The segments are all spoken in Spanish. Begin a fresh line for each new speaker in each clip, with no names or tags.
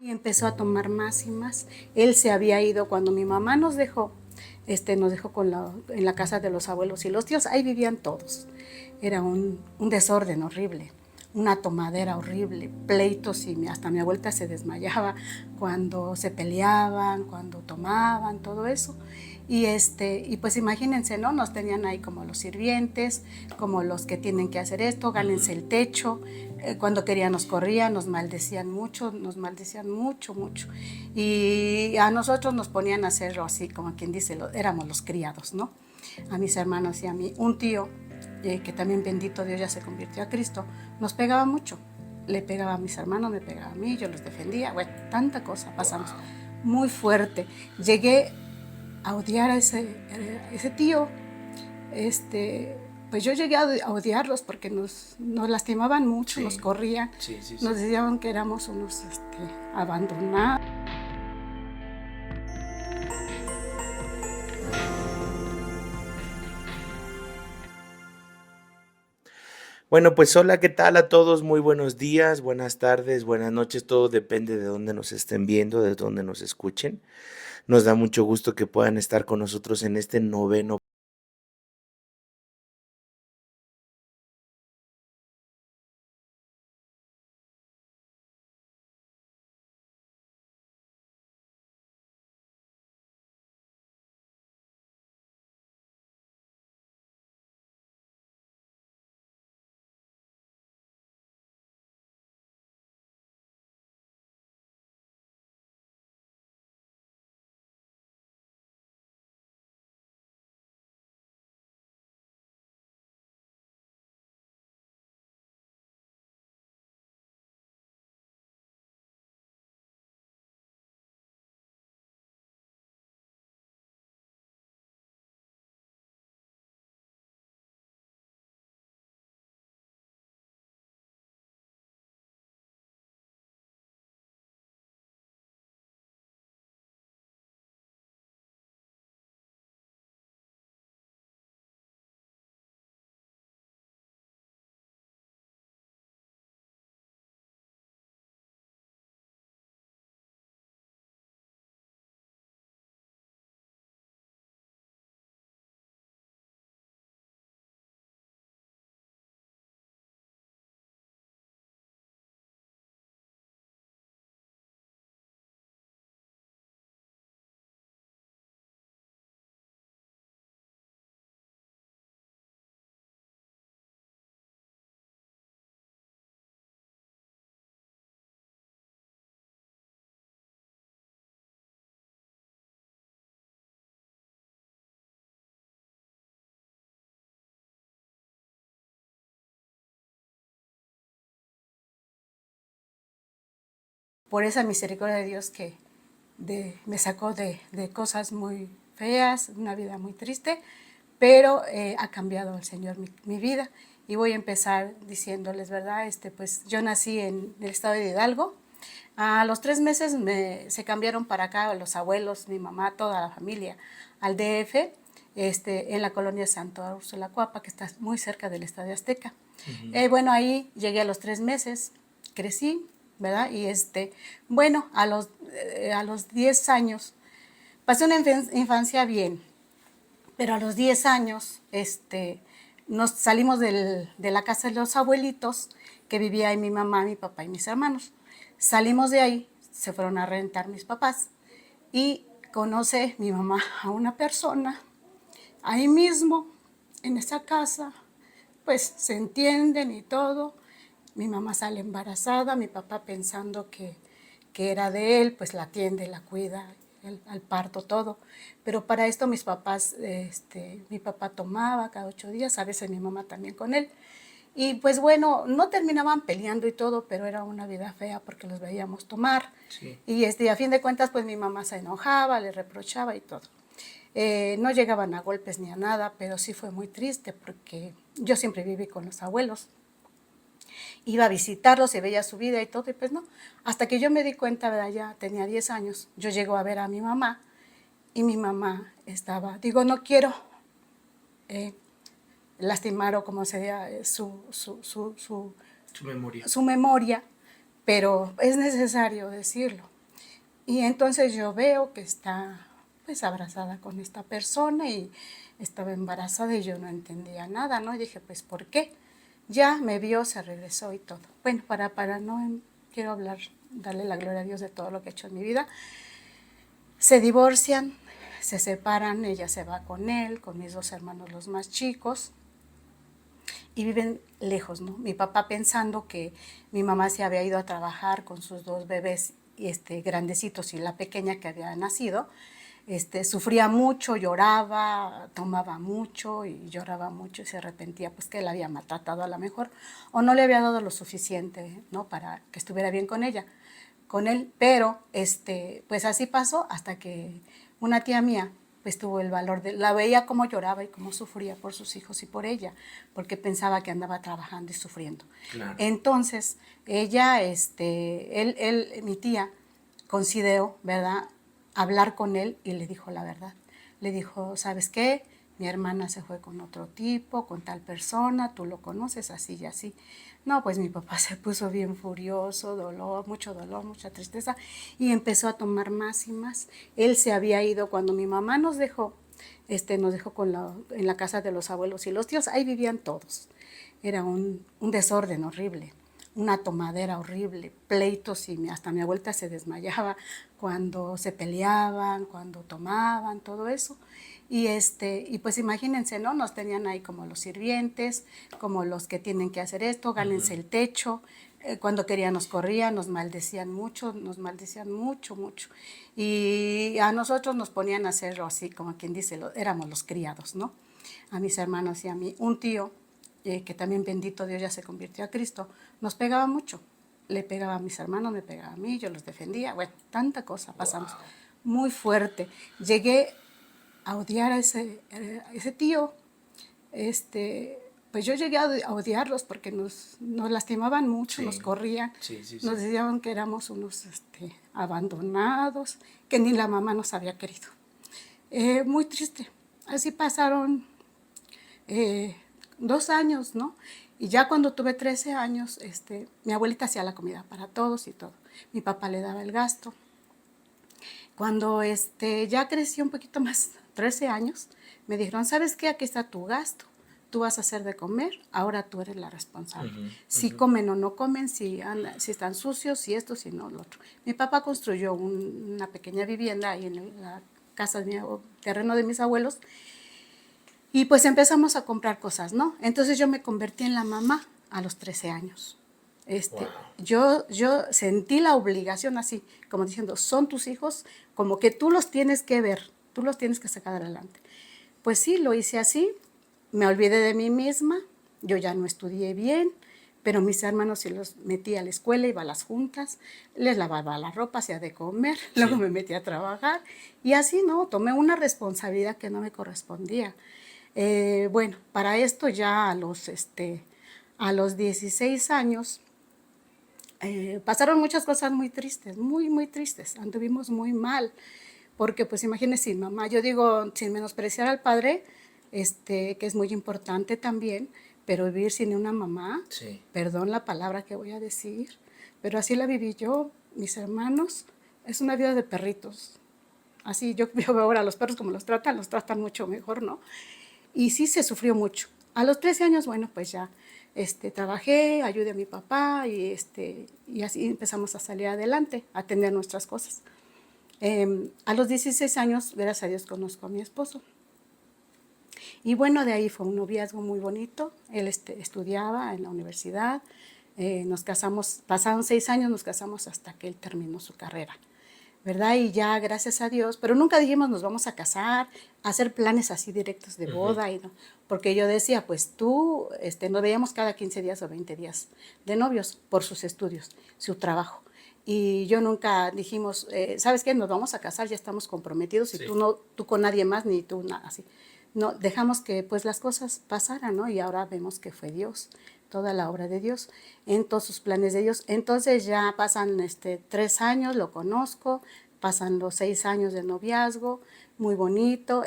Y empezó a tomar más y más. Él se había ido cuando mi mamá nos dejó en la casa de los abuelos y los tíos, ahí vivían todos. Era un desorden horrible, una tomadera horrible, pleitos y hasta mi abuelita se desmayaba cuando se peleaban, cuando tomaban, todo eso. Y pues imagínense, ¿no? Nos tenían ahí como los sirvientes, como los que tienen que hacer esto, gánense el techo. Cuando querían nos corrían, nos maldecían mucho, mucho. Y a nosotros nos ponían a hacerlo así, como quien dice, éramos los criados, ¿no? A mis hermanos y a mí. Un tío, que también bendito Dios ya se convirtió a Cristo, nos pegaba mucho. Le pegaba a mis hermanos, me pegaba a mí, yo los defendía. Bueno, tanta cosa pasamos. Muy fuerte. Llegué a odiar a ese tío. Pues yo llegué a odiarlos porque nos lastimaban mucho, sí, nos corrían, sí. Nos decían que éramos unos abandonados.
Bueno, pues hola, ¿qué tal a todos? Muy buenos días, buenas tardes, buenas noches, todo depende de dónde nos estén viendo, de dónde nos escuchen. Nos da mucho gusto que puedan estar con nosotros en este noveno.
Por esa misericordia de Dios que me sacó de cosas muy feas, una vida muy triste, pero ha cambiado el Señor mi vida. Y voy a empezar diciéndoles, ¿verdad? Pues yo nací en el estado de Hidalgo. A los 3 meses se cambiaron para acá los abuelos, mi mamá, toda la familia, al DF, en la colonia Santo Úrsula Cuapa, que está muy cerca del Estadio Azteca. Bueno, ahí llegué a los 3 meses, crecí, ¿verdad? Y bueno, a los 10 años, pasé una infancia bien, pero a los 10 años, nos salimos de la casa de los abuelitos, que vivía ahí mi mamá, mi papá y mis hermanos. Salimos de ahí, se fueron a rentar mis papás y conoce mi mamá a una persona ahí mismo, en esa casa, pues se entienden y todo. Mi mamá sale embarazada, mi papá pensando que era de él, pues la atiende, la cuida, al parto, todo. Pero para esto mis papás, mi papá tomaba cada 8 días, a veces mi mamá también con él. Y pues bueno, no terminaban peleando y todo, pero era una vida fea porque los veíamos tomar. Sí. Y a fin de cuentas, pues mi mamá se enojaba, le reprochaba y todo. No llegaban a golpes ni a nada, pero sí fue muy triste porque yo siempre viví con los abuelos. Iba a visitarlos y veía su vida y todo, y pues no. Hasta que yo me di cuenta, ¿verdad? Ya tenía 10 años, yo llego a ver a mi mamá y mi mamá no quiero lastimar o como sería su memoria, pero es necesario decirlo. Y entonces yo veo que está pues abrazada con esta persona y estaba embarazada y yo no entendía nada, ¿no? Y dije, pues, ¿por qué? Ya me vio, se regresó y todo. Bueno, para no, quiero hablar, darle la gloria a Dios de todo lo que he hecho en mi vida. Se divorcian, se separan, ella se va con él, con mis dos hermanos los más chicos, y viven lejos, ¿no? Mi papá pensando que mi mamá se había ido a trabajar con sus dos bebés grandecitos y la pequeña que había nacido, sufría mucho, lloraba, tomaba mucho y lloraba mucho y se arrepentía pues que él había maltratado a lo mejor o no le había dado lo suficiente, ¿no? Para que estuviera bien con ella, con él, pero pues así pasó hasta que una tía mía pues tuvo el valor la veía cómo lloraba y cómo sufría por sus hijos y por ella, porque pensaba que andaba trabajando y sufriendo. Claro. Entonces, ella, mi tía consideró, ¿verdad?, hablar con él y le dijo la verdad. Le dijo, ¿sabes qué? Mi hermana se fue con otro tipo, con tal persona, tú lo conoces, así y así. No, pues mi papá se puso bien furioso, dolor, mucha tristeza, y empezó a tomar más y más. Él se había ido cuando mi mamá nos dejó en la casa de los abuelos y los tíos, ahí vivían todos. Era un desorden horrible, una tomadera horrible, pleitos y hasta mi abuelita se desmayaba cuando se peleaban, cuando tomaban, todo eso. Y pues imagínense, ¿no? Nos tenían ahí como los sirvientes, como los que tienen que hacer esto, gánense el techo. Cuando querían nos corrían, nos maldecían mucho, mucho. Y a nosotros nos ponían a hacerlo así, como quien dice, éramos los criados, ¿no? A mis hermanos y a mí. Un tío, que también bendito Dios ya se convirtió a Cristo, nos pegaba mucho. Le pegaba a mis hermanos, me pegaba a mí, yo los defendía. Bueno, tanta cosa pasamos. Wow. Muy fuerte. Llegué a odiar a ese tío. Pues yo llegué a odiarlos porque nos lastimaban mucho, sí, nos corrían, sí, nos decían que éramos unos abandonados, que ni la mamá nos había querido. Muy triste. Así pasaron 2 años, ¿no? Y ya cuando tuve 13 años, mi abuelita hacía la comida para todos y todo. Mi papá le daba el gasto. Cuando ya crecí un poquito más, 13 años, me dijeron, ¿sabes qué? Aquí está tu gasto. Tú vas a hacer de comer, ahora tú eres la responsable. Si comen o no comen, si están sucios, si esto, si no, lo otro. Mi papá construyó una pequeña vivienda ahí en la casa terreno de mis abuelos, y pues empezamos a comprar cosas, ¿no? Entonces yo me convertí en la mamá a los 13 años. Wow. Yo sentí la obligación así, como diciendo, son tus hijos, como que tú los tienes que ver, tú los tienes que sacar adelante. Pues sí, lo hice así, me olvidé de mí misma, yo ya no estudié bien, pero mis hermanos sí los metí a la escuela, iba a las juntas, les lavaba la ropa, hacía de comer, sí, luego me metí a trabajar, y así, ¿no? Tomé una responsabilidad que no me correspondía. Bueno, para esto ya a los 16 años, pasaron muchas cosas muy tristes, muy tristes, anduvimos muy mal, porque pues imagínense, mamá, yo digo, sin menospreciar al padre, que es muy importante también, pero vivir sin una mamá, sí, perdón la palabra que voy a decir, pero así la viví yo, mis hermanos, es una vida de perritos. Así yo veo ahora a los perros como los tratan mucho mejor, ¿no? Y sí se sufrió mucho. A los 13 años, bueno, pues ya trabajé, ayudé a mi papá y así empezamos a salir adelante, a tener nuestras cosas. A los 16 años, gracias a Dios, conozco a mi esposo. Y bueno, de ahí fue un noviazgo muy bonito. Él estudiaba en la universidad, nos casamos, pasaron 6 años, nos casamos hasta que él terminó su carrera, ¿verdad? Y ya, gracias a Dios, pero nunca dijimos nos vamos a casar, hacer planes así directos de boda, y no, porque yo decía, pues tú, nos veíamos cada 15 días o 20 días de novios por sus estudios, su trabajo. Y yo nunca dijimos, ¿sabes qué? Nos vamos a casar, ya estamos comprometidos, y sí, tú con nadie más, ni tú nada, así. No, dejamos que pues las cosas pasaran, ¿no? Y ahora vemos que fue Dios, toda la obra de Dios, en todos sus planes de Dios. Entonces ya pasan 3 años, lo conozco, pasan los 6 años de noviazgo, muy bonito,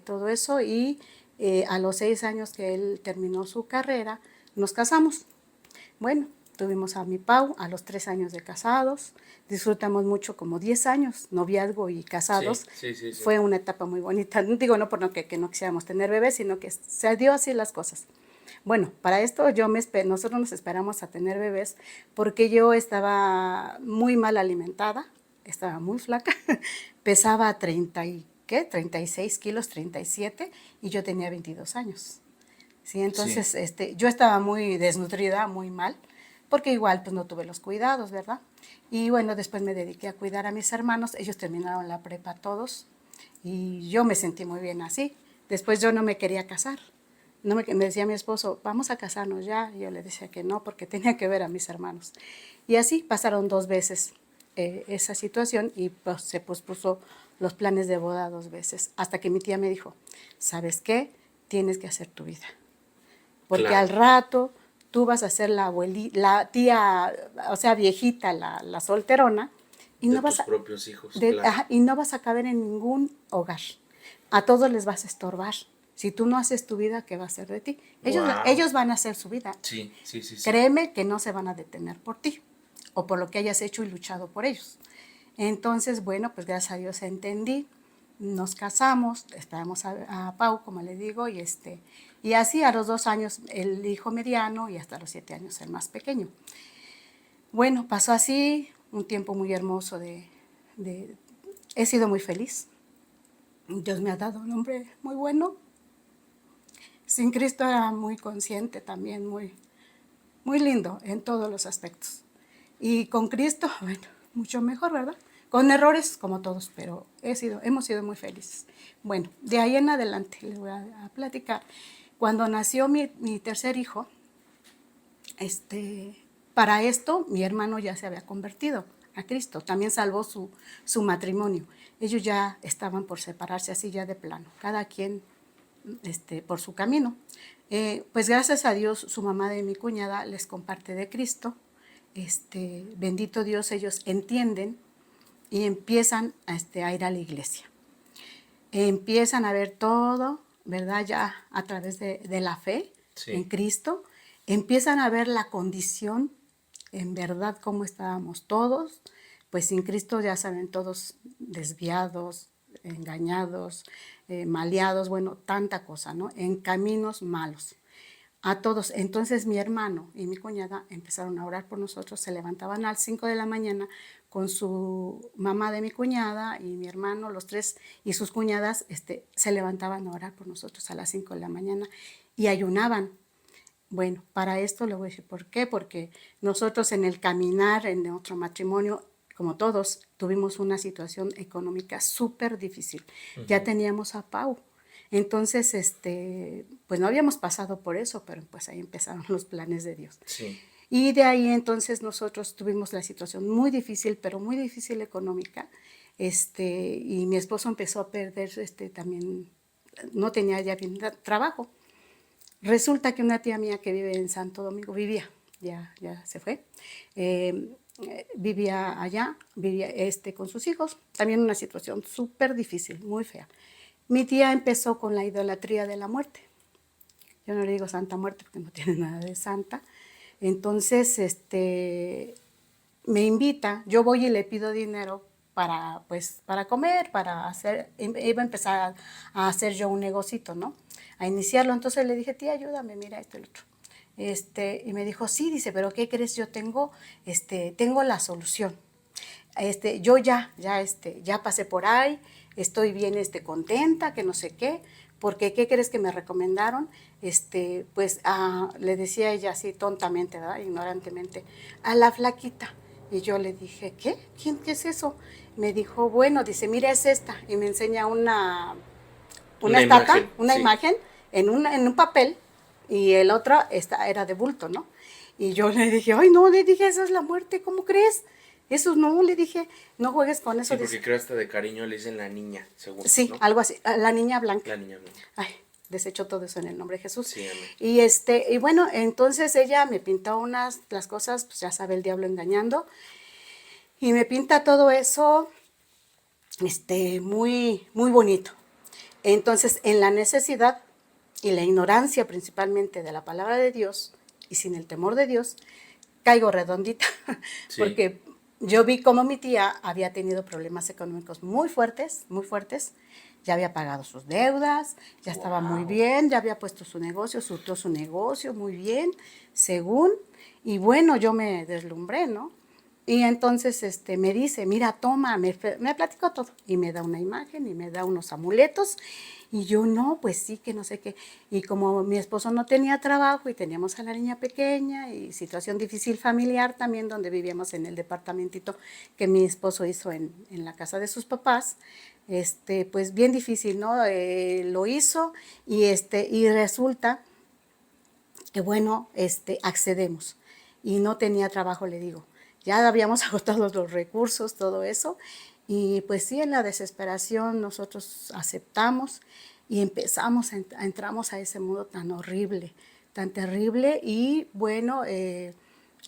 todo eso, y a los 6 años que él terminó su carrera, nos casamos. Bueno, tuvimos a mi Pau a los 3 años de casados, disfrutamos mucho como 10 años, noviazgo y casados.
Sí.
Fue una etapa muy bonita. Digo, no por no que no quisiéramos tener bebés, sino que se dio así las cosas. Bueno, para esto nosotros nos esperamos a tener bebés porque yo estaba muy mal alimentada, estaba muy flaca, pesaba 36 kilos, 37, y yo tenía 22 años. ¿Sí? Entonces, yo estaba muy desnutrida, muy mal, porque igual pues no tuve los cuidados, ¿verdad? Y bueno, después me dediqué a cuidar a mis hermanos, ellos terminaron la prepa todos, y yo me sentí muy bien así. Después yo no me quería casar. Me decía mi esposo, vamos a casarnos ya. Y yo le decía que no, porque tenía que ver a mis hermanos. Y así pasaron 2 veces esa situación, y pues, se pospuso los planes de boda 2 veces. Hasta que mi tía me dijo, ¿sabes qué? Tienes que hacer tu vida. Porque
Claro.
al rato tú vas a ser la tía, o sea, viejita, la solterona, y
De
no vas
tus
a,
propios hijos, claro.
y no vas a caber en ningún hogar. A todos les vas a estorbar. Si tú no haces tu vida, ¿qué va a ser de ti?
Wow.
Ellos van a hacer su vida.
Sí.
Créeme que no se van a detener por ti o por lo que hayas hecho y luchado por ellos. Entonces, bueno, pues gracias a Dios entendí. Nos casamos, esperamos a Pau, como le digo, y así a los 2 años el hijo mediano y hasta los 7 años el más pequeño. Bueno, pasó así un tiempo muy hermoso he sido muy feliz. Dios me ha dado un hombre muy bueno. Sin Cristo era muy consciente también, muy, muy lindo en todos los aspectos. Y con Cristo, bueno, mucho mejor, ¿verdad? Con errores como todos, pero hemos sido muy felices. Bueno, de ahí en adelante les voy a platicar. Cuando nació mi tercer hijo, para esto mi hermano ya se había convertido a Cristo, también salvó su matrimonio. Ellos ya estaban por separarse así ya de plano, cada quien por su camino. Pues gracias a Dios, su mamá de mi cuñada les comparte de Cristo. Bendito Dios, ellos entienden y empiezan a ir a la iglesia. Empiezan a ver todo, ¿verdad? Ya a través de la fe en Cristo. Empiezan a ver la condición, en verdad, cómo estábamos todos. Pues sin Cristo, ya saben, todos desviados, engañados, maleados, bueno, tanta cosa, ¿no? En caminos malos. A todos. Entonces mi hermano y mi cuñada empezaron a orar por nosotros, se levantaban a las 5 de la mañana con su mamá de mi cuñada y mi hermano, los 3, y sus cuñadas, se levantaban a orar por nosotros a las 5 de la mañana y ayunaban. Bueno, para esto le voy a decir por qué, porque nosotros en el caminar, en otro matrimonio, como todos, tuvimos una situación económica súper difícil. Ya teníamos a Pau. Entonces, pues no habíamos pasado por eso, pero pues ahí empezaron los planes de Dios.
Sí.
Y de ahí entonces nosotros tuvimos la situación muy difícil, pero muy difícil económica. Y mi esposo empezó a perder también, no tenía ya bien trabajo. Resulta que una tía mía que vive en Santo Domingo, ya se fue, vivía allá, vivía con sus hijos, también una situación súper difícil, muy fea. Mi tía empezó con la idolatría de la muerte. Yo no le digo Santa Muerte porque no tiene nada de santa. Entonces, me invita, yo voy y le pido dinero para comer, iba a empezar a hacer yo un negocito, ¿no? A iniciarlo. Entonces le dije, tía, ayúdame, mira esto y lo otro. Y me dijo, sí, dice, pero ¿qué crees? Yo tengo la solución. Yo ya pasé por ahí, estoy bien contenta, que no sé qué, porque ¿qué crees que me recomendaron? Pues le decía ella así tontamente, ¿verdad? Ignorantemente, a la flaquita. Y yo le dije, ¿qué? ¿Qué es eso? Me dijo, bueno, dice, mira, es esta. Y me enseña una imagen en un papel, y el otro era de bulto, ¿no? Y yo le dije, ay, no, le dije, esa es la muerte, ¿cómo crees? Eso no, le dije, no juegues con eso.
Sí, porque creo hasta de cariño le dicen la niña, según.
Sí, ¿no? Algo así, la niña blanca.
La niña blanca.
Ay, desecho todo eso en el nombre de Jesús.
Sí, amén.
Y bueno, entonces ella me pintó las cosas, pues ya sabe, el diablo engañando, y me pinta todo eso, muy, muy bonito. Entonces, en la necesidad y la ignorancia principalmente de la palabra de Dios, y sin el temor de Dios, caigo redondita,
Sí.
porque yo vi como mi tía había tenido problemas económicos muy fuertes, ya había pagado sus deudas, ya estaba muy
Wow.
bien, ya había puesto su negocio, surtió su negocio muy bien, según, y bueno, yo me deslumbré, ¿no? Y entonces me dice, mira, toma, me platicó todo. Y me da una imagen y me da unos amuletos. Y yo, no, pues sí, que no sé qué. Y como mi esposo no tenía trabajo y teníamos a la niña pequeña y situación difícil familiar también, donde vivíamos en el departamentito que mi esposo hizo en la casa de sus papás, pues bien difícil, ¿no? Lo hizo y resulta que bueno, accedemos. Y no tenía trabajo, le digo. Ya habíamos agotado los recursos, todo eso. Y pues sí, en la desesperación nosotros aceptamos y empezamos, entramos a ese mundo tan horrible, tan terrible. Y bueno,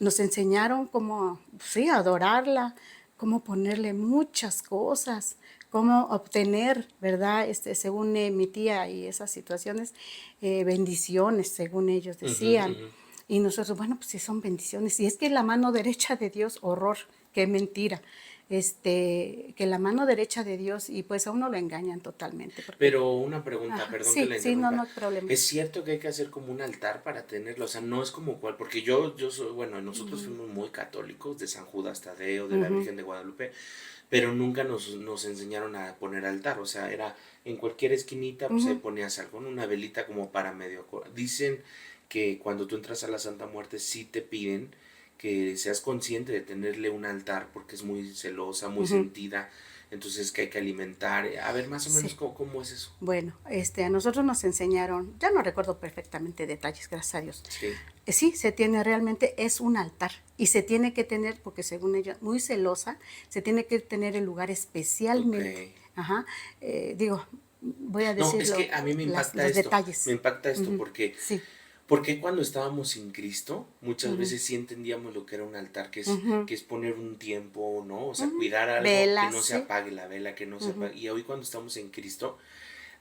nos enseñaron cómo, sí, adorarla, cómo ponerle muchas cosas, cómo obtener, ¿verdad? Según mi tía y esas situaciones, bendiciones, según ellos
Ujú,
decían.
ujú.
Y nosotros, bueno, pues sí son bendiciones. Y es que la mano derecha de Dios, horror, qué mentira. Que la mano derecha de Dios, y pues a uno lo engañan totalmente, porque,
Pero una pregunta,
ajá,
perdón que
sí,
la
sí, no, no
interrumpa.
hay problema.
¿Es cierto que hay que hacer como un altar para tenerlo? O sea, no es como cual, porque yo soy, bueno, nosotros fuimos muy católicos, de San Judas Tadeo, de la
Ujú,
Virgen de Guadalupe, pero nunca nos enseñaron a poner altar. O sea, era en cualquier esquinita, pues ahí
ujú.
ponías algo, ¿no? Una velita como para medio. Dicen que cuando tú entras a la Santa Muerte sí te piden que seas consciente de tenerle un altar porque es muy celosa, muy
Ujú.
sentida, entonces que hay que alimentar. A ver, más o menos,
Sí.
¿cómo es eso?
Bueno, a nosotros nos enseñaron, ya no recuerdo perfectamente detalles, gracias a Dios.
Sí,
Sí, se tiene realmente, es un altar y se tiene que tener, porque según ella, muy celosa, se tiene que tener el lugar
ok.
especialmente. Ajá, digo, voy a
No,
decir
es que a mí
los
me
detalles.
impacta esto
Ujú.
porque
Sí.
porque cuando estábamos sin Cristo, muchas
Ujú.
veces sí entendíamos lo que era un altar,
Ujú.
que es poner un tiempo, ¿no? O sea,
Ujú.
cuidar algo, que
Velas,
no se
sí.
apague la vela, que no se
Ujú.
apague. Y hoy cuando estamos en Cristo,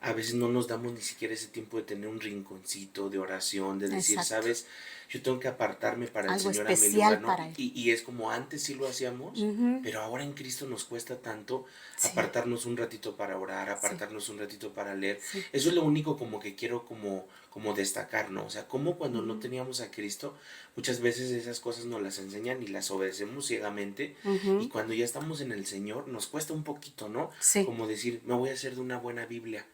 a veces no nos damos ni siquiera ese tiempo de tener un rinconcito de oración, de decir,
Exacto.
sabes, yo tengo que apartarme para el
Algo
Señor a mi lugar,
especial
¿no?
para él.
Y es como antes sí lo hacíamos,
Ujú.
pero ahora en Cristo nos cuesta tanto
Sí,
apartarnos un ratito para orar,
sí,
apartarnos un ratito para leer.
sí.
Eso es lo único como que quiero como destacar, ¿no? O sea, como cuando no
Ujú.
teníamos a Cristo, muchas veces esas cosas nos las enseñan y las obedecemos ciegamente. Y
Ujú.
cuando ya estamos en el Señor, nos cuesta un poquito, ¿no?
Sí.
Como decir, me voy a hacer de una buena Biblia.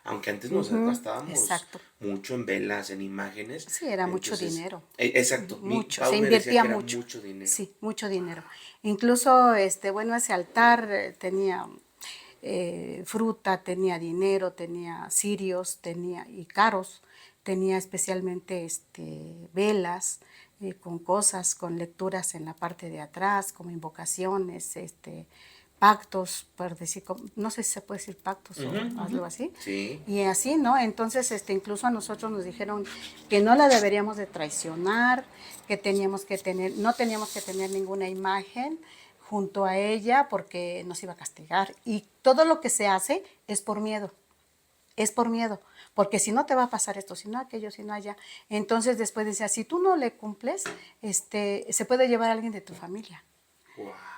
Aunque antes nos
Ujú.
gastábamos
Exacto.
mucho en velas, en imágenes.
Sí, era mucho
Entonces,
dinero.
exacto,
Mucho, se
Pau me decía
invertía
que era
mucho.
mucho dinero.
Sí, mucho dinero. Incluso, bueno, ese altar tenía fruta, tenía dinero, tenía cirios, tenía y caros, tenía especialmente velas con cosas, con lecturas en la parte de atrás, como invocaciones, pactos, por decir, no sé si se puede decir pactos o
Ujú, ujú.
algo así.
Sí,
Y así, ¿no? Entonces, incluso a nosotros nos dijeron que no la deberíamos de traicionar, que teníamos que tener, no teníamos que tener ninguna imagen junto a ella porque nos iba a castigar. Y todo lo que se hace es por miedo, porque si no te va a pasar esto, si no aquello, si no allá. Entonces después decía, si tú no le cumples, se puede llevar a alguien de tu familia.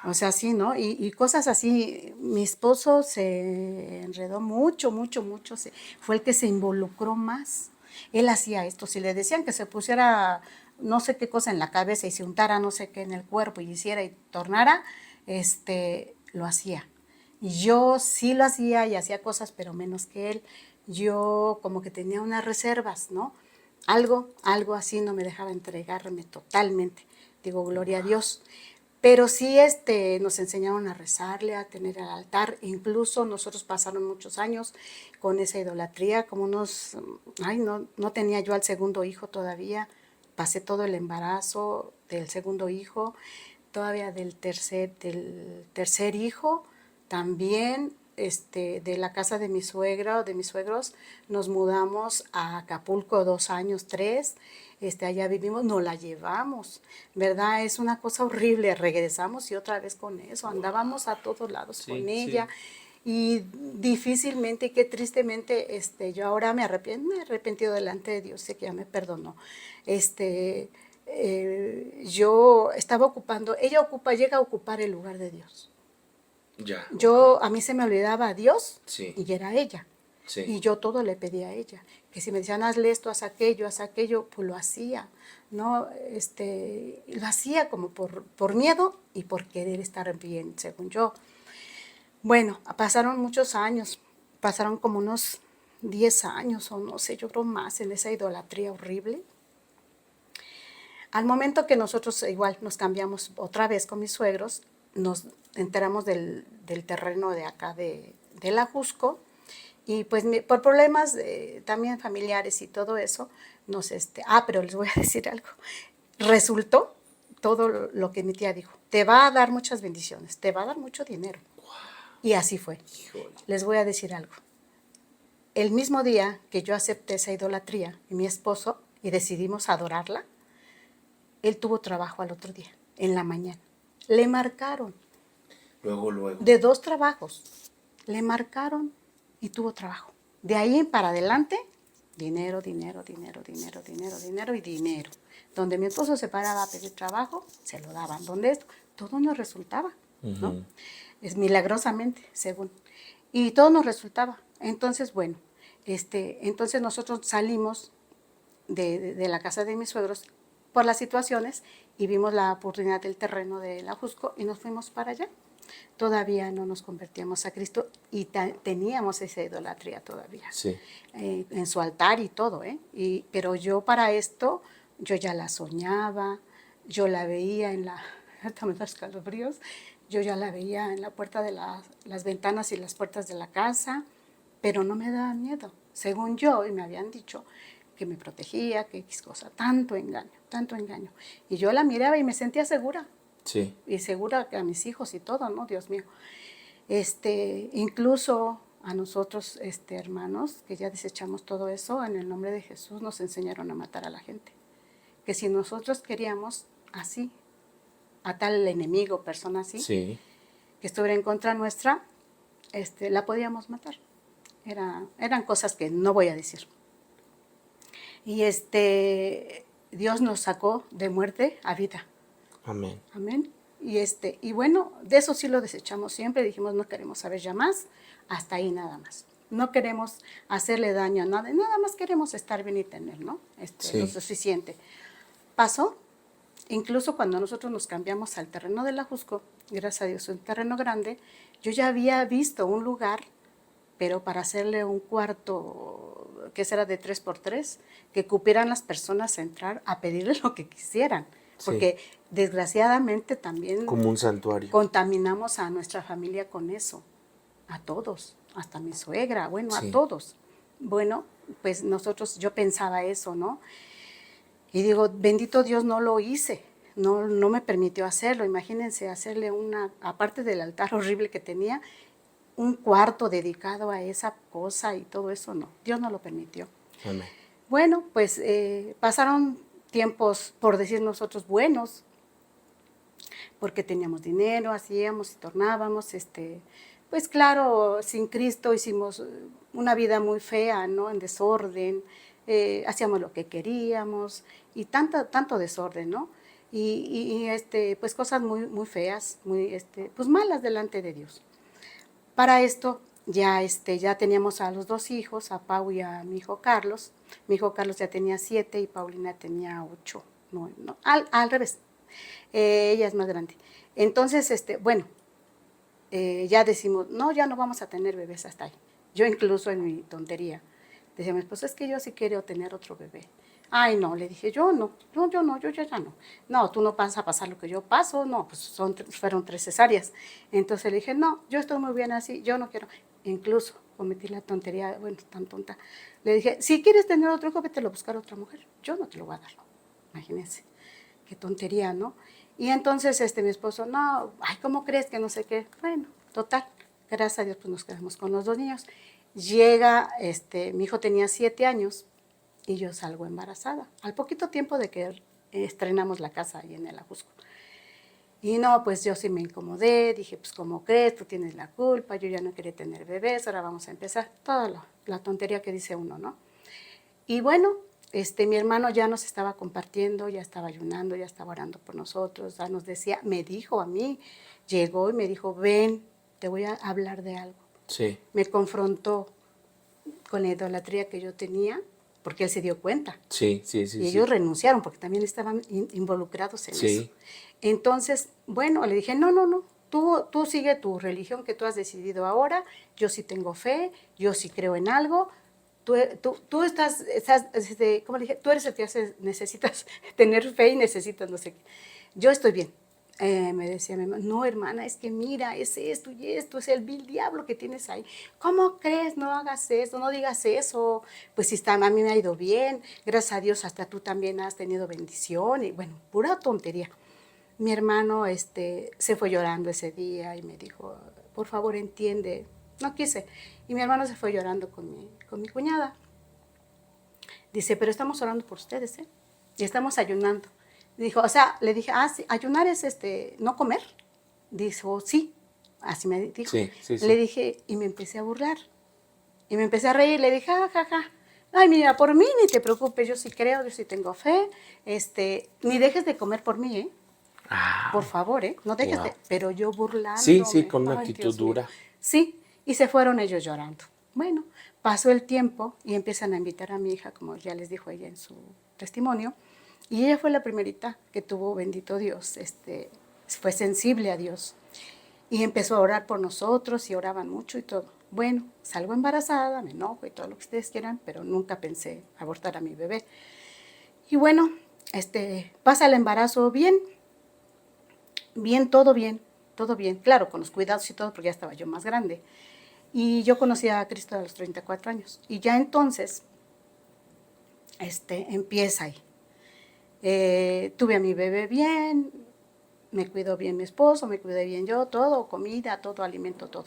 O
wow.
sea, sí, ¿no? Y cosas así. Mi esposo se enredó mucho, mucho, mucho. Fue el que se involucró más. Él hacía esto. Si le decían que se pusiera no sé qué cosa en la cabeza y se untara no sé qué en el cuerpo y hiciera y tornara, lo hacía. Y yo sí lo hacía y hacía cosas, pero menos que él. Yo como que tenía unas reservas, ¿no? Algo así no me dejaba entregarme totalmente. Digo, gloria a Dios. Pero sí nos enseñaron a rezarle, a tener el altar. Incluso nosotros pasaron muchos años con esa idolatría, como ay, no tenía yo al segundo hijo todavía. Pasé todo el embarazo del segundo hijo, todavía del tercer hijo, también de la casa de mi suegra o de mis suegros, nos mudamos a Acapulco 2 años, 3, allá vivimos, nos la llevamos, ¿verdad? Es una cosa horrible, regresamos y otra vez con eso, andábamos a todos lados con
Sí,
ella,
sí.
y difícilmente y que tristemente yo ahora me he arrepentido delante de Dios, sé que ya me perdonó. Este, yo estaba ocupando, llega a ocupar el lugar de Dios.
Ya.
A mí se me olvidaba a Dios
Sí.
y era ella.
Sí.
Y yo todo le pedía a ella. Que si me decían, hazle esto, haz aquello, pues lo hacía. ¿No? Lo hacía como por miedo y por querer estar bien, según yo. Bueno, pasaron muchos años, pasaron como unos 10 años o no sé, yo creo más en esa idolatría horrible. Al momento que nosotros igual nos cambiamos otra vez con mis suegros, nos enteramos del terreno de acá de la Jusco y pues por problemas también familiares y todo eso, pero les voy a decir algo, resultó todo lo que mi tía dijo, te va a dar muchas bendiciones, te va a dar mucho dinero. Y así fue.
Híjole.
Les voy a decir algo. El mismo día que yo acepté esa idolatría y mi esposo y decidimos adorarla, él tuvo trabajo al otro día, en la mañana. Le marcaron.
Luego.
De 2 trabajos. Le marcaron y tuvo trabajo. De ahí para adelante, dinero. Y dinero. Donde mi esposo se paraba a pedir trabajo, se lo daban. Donde esto, todo nos resultaba, ¿no? Es milagrosamente, según. Y todo nos resultaba. Entonces, bueno, entonces nosotros salimos de la casa de mis suegros por las situaciones y vimos la oportunidad del terreno de la Jusco y nos fuimos para allá. Todavía no nos convertíamos a Cristo y teníamos esa idolatría todavía.
Sí.
En su altar y todo, pero yo para esto, yo ya la soñaba, yo la veía en la, ahorita me da escalofríos, yo ya la veía en la puerta de las ventanas y las puertas de la casa, pero no me daba miedo, según yo, y me habían dicho que me protegía, que X cosa, tanto engaño. Y yo la miraba y me sentía segura.
Sí.
Y segura a mis hijos y todo, ¿no? Dios mío. Incluso a nosotros, hermanos, que ya desechamos todo eso, en el nombre de Jesús nos enseñaron a matar a la gente. Que si nosotros queríamos así, a tal enemigo, persona así,
sí.
que estuviera en contra nuestra, la podíamos matar. Eran cosas que no voy a decir. Y Dios nos sacó de muerte a vida.
Amén.
Amén. Y bueno, de eso sí lo desechamos siempre. Dijimos, no queremos saber ya más, hasta ahí nada más. No queremos hacerle daño a nada, nada más queremos estar bien y tener, ¿no?
Sí.
Lo suficiente. Pasó, incluso cuando nosotros nos cambiamos al terreno de la Jusco, gracias a Dios, un terreno grande, yo ya había visto un lugar, pero para hacerle un cuarto que será de 3x3, que cupieran las personas a entrar a pedirle lo que quisieran. Porque sí, desgraciadamente también
como un santuario.
Contaminamos a nuestra familia con eso, a todos, hasta mi suegra, bueno,
sí,
a todos. Bueno, pues yo pensaba eso, ¿no? Y digo, bendito Dios, no lo hice, no me permitió hacerlo. Imagínense hacerle aparte del altar horrible que tenía, un cuarto dedicado a esa cosa y todo eso, no, Dios no lo permitió.
Amén.
Bueno, pues pasaron tiempos, por decir nosotros, buenos, porque teníamos dinero, hacíamos y tornábamos, pues claro, sin Cristo hicimos una vida muy fea, ¿no? En desorden, hacíamos lo que queríamos y tanto desorden, ¿no? Y pues cosas muy, muy feas, muy, pues malas delante de Dios. Para esto ya teníamos a los 2 hijos, a Pau y a mi hijo Carlos. Mi hijo Carlos ya tenía 7 y Paulina tenía 8. No, al revés. Ella es más grande. Entonces, bueno, ya decimos, no, ya no vamos a tener bebés hasta ahí. Yo incluso en mi tontería decía, pues es que yo sí quiero tener otro bebé. Ay, no, le dije, yo ya no. No, tú no vas a pasar lo que yo paso, no, pues fueron 3 cesáreas. Entonces le dije, no, yo estoy muy bien así, yo no quiero. Incluso cometí la tontería, bueno, tan tonta. Le dije, si quieres tener otro hijo, vete a buscar a otra mujer. Yo no te lo voy a dar. Imagínense, qué tontería, ¿no? Y entonces mi esposo, no, ay, ¿cómo crees que no sé qué? Bueno, total, gracias a Dios, pues nos quedamos con los 2 niños. Llega, mi hijo tenía 7 años y yo salgo embarazada. Al poquito tiempo de que estrenamos la casa ahí en el Ajusco. Y no, pues yo sí me incomodé, dije, pues ¿cómo crees? Tú tienes la culpa, yo ya no quería tener bebés, ahora vamos a empezar. Toda la tontería que dice uno, ¿no? Y bueno, Mi hermano ya nos estaba compartiendo, ya estaba ayunando, ya estaba orando por nosotros, ya nos decía, me dijo a mí, llegó y me dijo, ven, te voy a hablar de algo.
Sí,
Me confrontó con la idolatría que yo tenía, porque él se dio cuenta.
sí, sí, sí,
Y
sí.
ellos renunciaron porque también estaban involucrados en eso.
Sí,
Entonces, bueno, le dije, no, no, no, tú sigue tu religión que tú has decidido ahora, yo sí tengo fe, yo sí creo en algo, tú estás ¿cómo le dije? Tú eres el que necesitas tener fe y necesitas no sé qué. Yo estoy bien. Me decía mi mamá, no hermana, es que mira, es esto y esto, es el vil diablo que tienes ahí. ¿Cómo crees? No hagas eso, no digas eso. Pues si está, a mí me ha ido bien, gracias a Dios hasta tú también has tenido bendición y bueno, pura tontería. Mi hermano se fue llorando ese día y me dijo, por favor entiende, no quise. Y mi hermano se fue llorando con mi cuñada. Dice, pero estamos orando por ustedes, ¿eh? Y estamos ayunando. Dijo, o sea, le dije, sí, ayunar es no comer. Dijo, sí, así me dijo.
sí, sí,
Le
sí.
dije, y me empecé a burlar. Y me empecé a reír, le dije, ja, ja, ja. Ay, mira, por mí ni te preocupes, yo sí creo, yo sí tengo fe. Ni dejes de comer por mí, ¿eh? Por
Ah,
favor, ¿eh? No dejes
wow.
de... Pero yo
Sí, sí,
burlándome.
con una
Ay,
actitud
Dios mío.
dura.
Sí, y se fueron ellos llorando. Bueno, pasó el tiempo y empiezan a invitar a mi hija, como ya les dijo ella en su testimonio, y ella fue la primerita que tuvo, bendito Dios, fue sensible a Dios. Y empezó a orar por nosotros y oraban mucho y todo. Bueno, salgo embarazada, me enojo y todo lo que ustedes quieran, pero nunca pensé abortar a mi bebé. Y bueno, pasa el embarazo bien, bien, todo bien, todo bien. Claro, con los cuidados y todo, porque ya estaba yo más grande. Y yo conocí a Cristo a los 34 años. Y ya entonces, empieza ahí. Tuve a mi bebé bien, me cuidó bien mi esposo, me cuidé bien yo, todo, comida, todo, alimento, todo.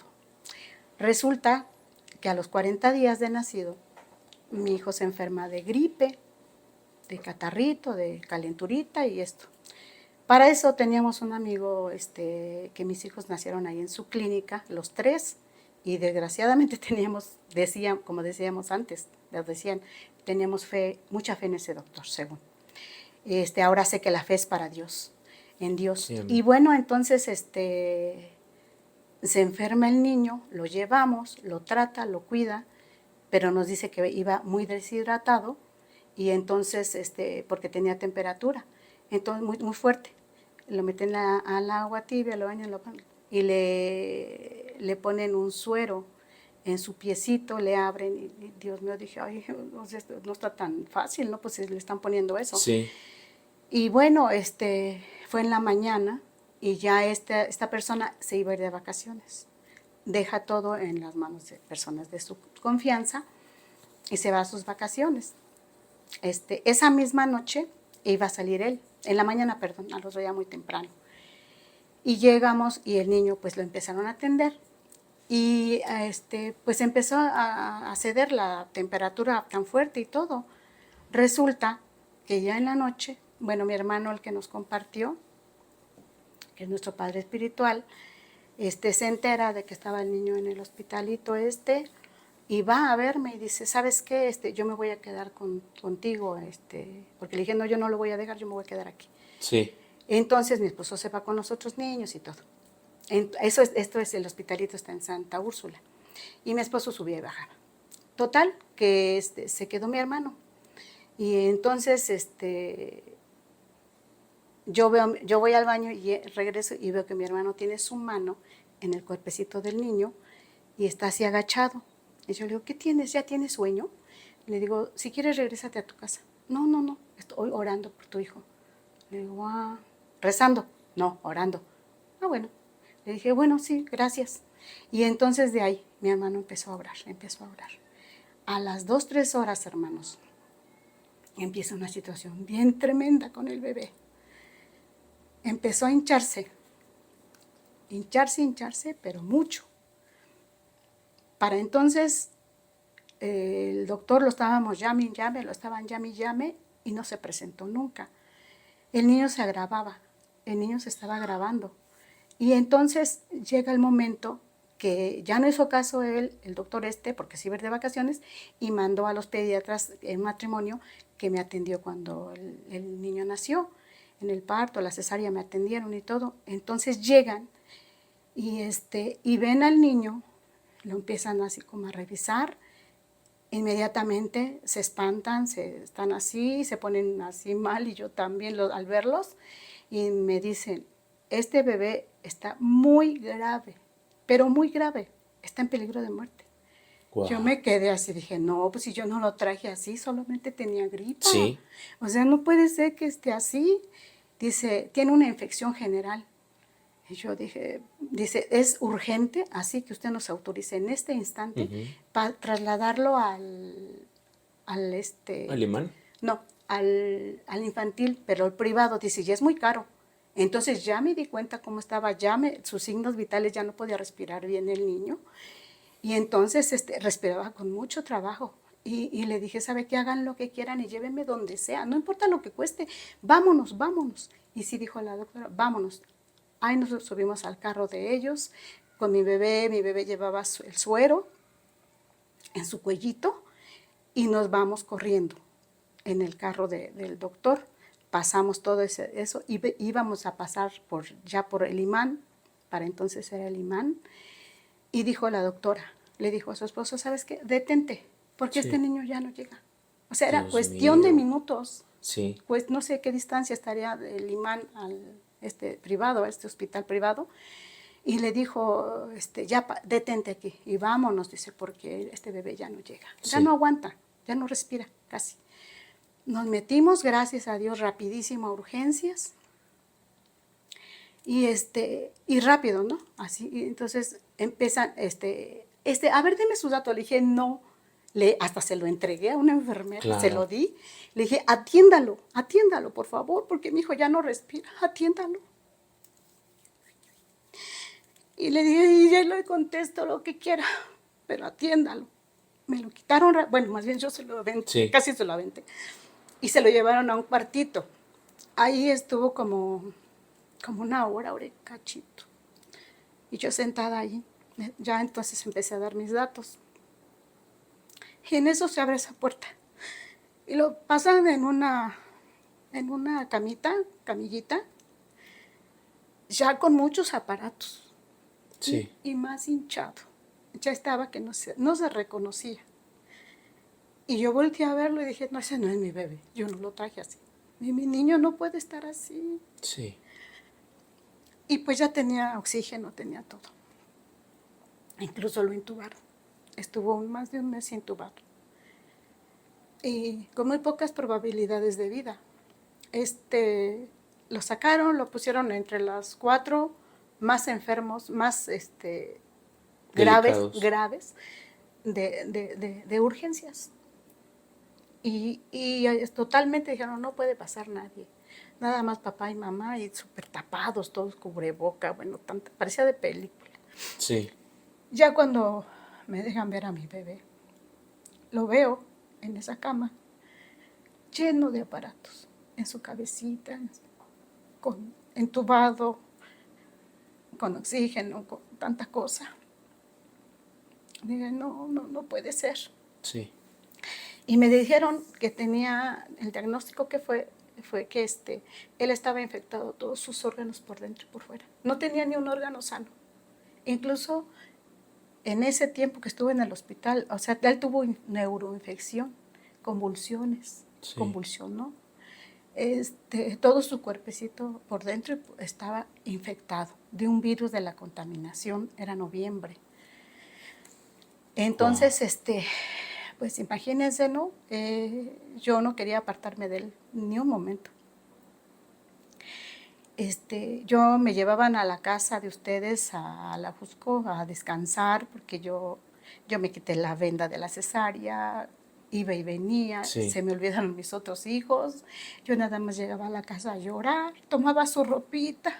Resulta que a los 40 días de nacido, mi hijo se enferma de gripe, de catarrito, de calenturita y esto. Para eso teníamos un amigo que mis hijos nacieron ahí en su clínica, los tres, y desgraciadamente como decíamos antes, les decían, teníamos fe, mucha fe en ese doctor, según. Ahora sé que la fe es para Dios, en Dios.
Sí,
Y
amén.
bueno, entonces se enferma el niño, lo llevamos, lo trata, lo cuida, pero nos dice que iba muy deshidratado y entonces, porque tenía temperatura, entonces muy, muy fuerte. Lo meten al agua tibia, lo bañan, y le ponen un suero en su piecito, le abren y Dios mío, dije, ay, no está tan fácil, ¿no? Pues le están poniendo eso.
Sí,
Y bueno, fue en la mañana y ya esta persona se iba a ir de vacaciones. Deja todo en las manos de personas de su confianza y se va a sus vacaciones. Esa misma noche iba a salir él, en la mañana, perdón, al otro día muy temprano. Y llegamos y el niño pues lo empezaron a atender y pues empezó a ceder la temperatura tan fuerte y todo. Resulta que ya en la noche, bueno, mi hermano, el que nos compartió, que es nuestro padre espiritual, se entera de que estaba el niño en el hospitalito y va a verme y dice, ¿sabes qué? Yo me voy a quedar contigo, porque le dije, no, yo no lo voy a dejar, yo me voy a quedar aquí.
sí.
Entonces mi esposo se va con los otros niños y todo. Esto es, el hospitalito está en Santa Úrsula. Y mi esposo subía y bajaba. Total, que se quedó mi hermano. Y entonces yo voy al baño y regreso y veo que mi hermano tiene su mano en el cuerpecito del niño y está así agachado. Y yo le digo, ¿qué tienes? ¿Ya tienes sueño? Le digo, si quieres, regrésate a tu casa. No, no, no, estoy orando por tu hijo. Le digo, rezando. No, orando. Bueno. Le dije, bueno, sí, gracias. Y entonces de ahí mi hermano empezó a orar, empezó a orar. A las 2, 3 horas, hermanos, empieza una situación bien tremenda con el bebé. Empezó a hincharse, pero mucho. Para entonces, el doctor lo estábamos llame y no se presentó nunca. El niño se agravaba, el niño se estaba agravando. Y entonces llega el momento que ya no hizo caso él, el doctor porque se iba a ir de vacaciones, y mandó a los pediatras en matrimonio que me atendió cuando el niño nació. En el parto, la cesárea me atendieron y todo. Entonces llegan y ven al niño, lo empiezan así como a revisar. Inmediatamente se espantan, están así, se ponen así mal, y yo también al verlos, y me dicen, este bebé está muy grave, pero muy grave, está en peligro de muerte.
Wow.
Yo me quedé así, dije, no, pues si yo no lo traje así, solamente tenía gripa.
Sí.
O sea, no puede ser que esté así. Dice, tiene una infección general. Y yo dije, dice, es urgente, así que usted nos autorice en este instante para trasladarlo al
¿Al imán?
no, al infantil, pero el privado. Dice, ya es muy caro. Entonces ya me di cuenta cómo estaba, sus signos vitales, ya no podía respirar bien el niño. Y entonces respiraba con mucho trabajo. Y le dije, ¿sabe qué? Hagan lo que quieran y llévenme donde sea, no importa lo que cueste, vámonos, vámonos. Y sí dijo la doctora, vámonos. Ahí nos subimos al carro de ellos con mi bebé llevaba el suero en su cuellito, y nos vamos corriendo en el carro del doctor. Pasamos todo eso y íbamos a pasar ya por el imán, para entonces era el imán, y dijo la doctora, le dijo a su esposo, ¿sabes qué? Detente, porque
Sí.
este niño ya no llega. O sea, era
Dios
cuestión
mío.
de minutos.
Sí.
Pues no sé qué distancia estaría del imán al privado, a este hospital privado. Y le dijo, ya detente aquí y vámonos, dice, porque este bebé ya no llega, ya
Sí.
no aguanta, ya no respira casi. Nos metimos, gracias a Dios, rapidísimo a urgencias, y rápido, ¿no? Así, y entonces empiezan, a ver, deme sus datos. Le dije, no, hasta se lo entregué a una enfermera,
Claro.
se lo di. Le dije, atiéndalo, por favor, porque mi hijo ya no respira, atiéndalo. Y le dije, y ya le contesto lo que quiera, pero atiéndalo. Me lo quitaron, bueno, más bien yo se lo aventé,
Sí.
casi se lo aventé. Y se lo llevaron a un cuartito. Ahí estuvo como una hora y cachito. Y yo sentada ahí, ya entonces empecé a dar mis datos. Y en eso se abre esa puerta. Y lo pasan en una camillita, ya con muchos aparatos.
Sí.
Y más hinchado. Ya estaba que no se reconocía. Y yo volteé a verlo y dije, no, ese no es mi bebé, yo no lo traje así. Y mi niño no puede estar así.
Sí.
Y pues ya tenía oxígeno, tenía todo. Incluso lo intubaron. Estuvo más de un mes intubado. Y con muy pocas probabilidades de vida. Lo sacaron, lo pusieron entre las 4 más enfermos, más graves de urgencias. Y totalmente dijeron, no puede pasar nadie. Nada más papá y mamá, y súper tapados, todos cubreboca, bueno, parecía de película.
Sí.
Ya cuando me dejan ver a mi bebé, lo veo en esa cama, lleno de aparatos, en su cabecita, entubado, con oxígeno, con tanta cosa. Dije, no puede ser.
Sí.
Y me dijeron que tenía, el diagnóstico que fue que él estaba infectado todos sus órganos por dentro y por fuera. No tenía ni un órgano sano. Incluso en ese tiempo que estuve en el hospital, o sea, él tuvo neuroinfección, convulsiones,
Sí.
convulsionó. Todo su cuerpecito por dentro estaba infectado de un virus de la contaminación, era noviembre. Entonces, wow. Pues imagínense, ¿no? Yo no quería apartarme de él ni un momento. Yo me llevaban a la casa de ustedes, a la Jusco, a descansar, porque yo me quité la venda de la cesárea, iba y venía,
sí.
Se me olvidaron mis otros hijos. Yo nada más llegaba a la casa a llorar, tomaba su ropita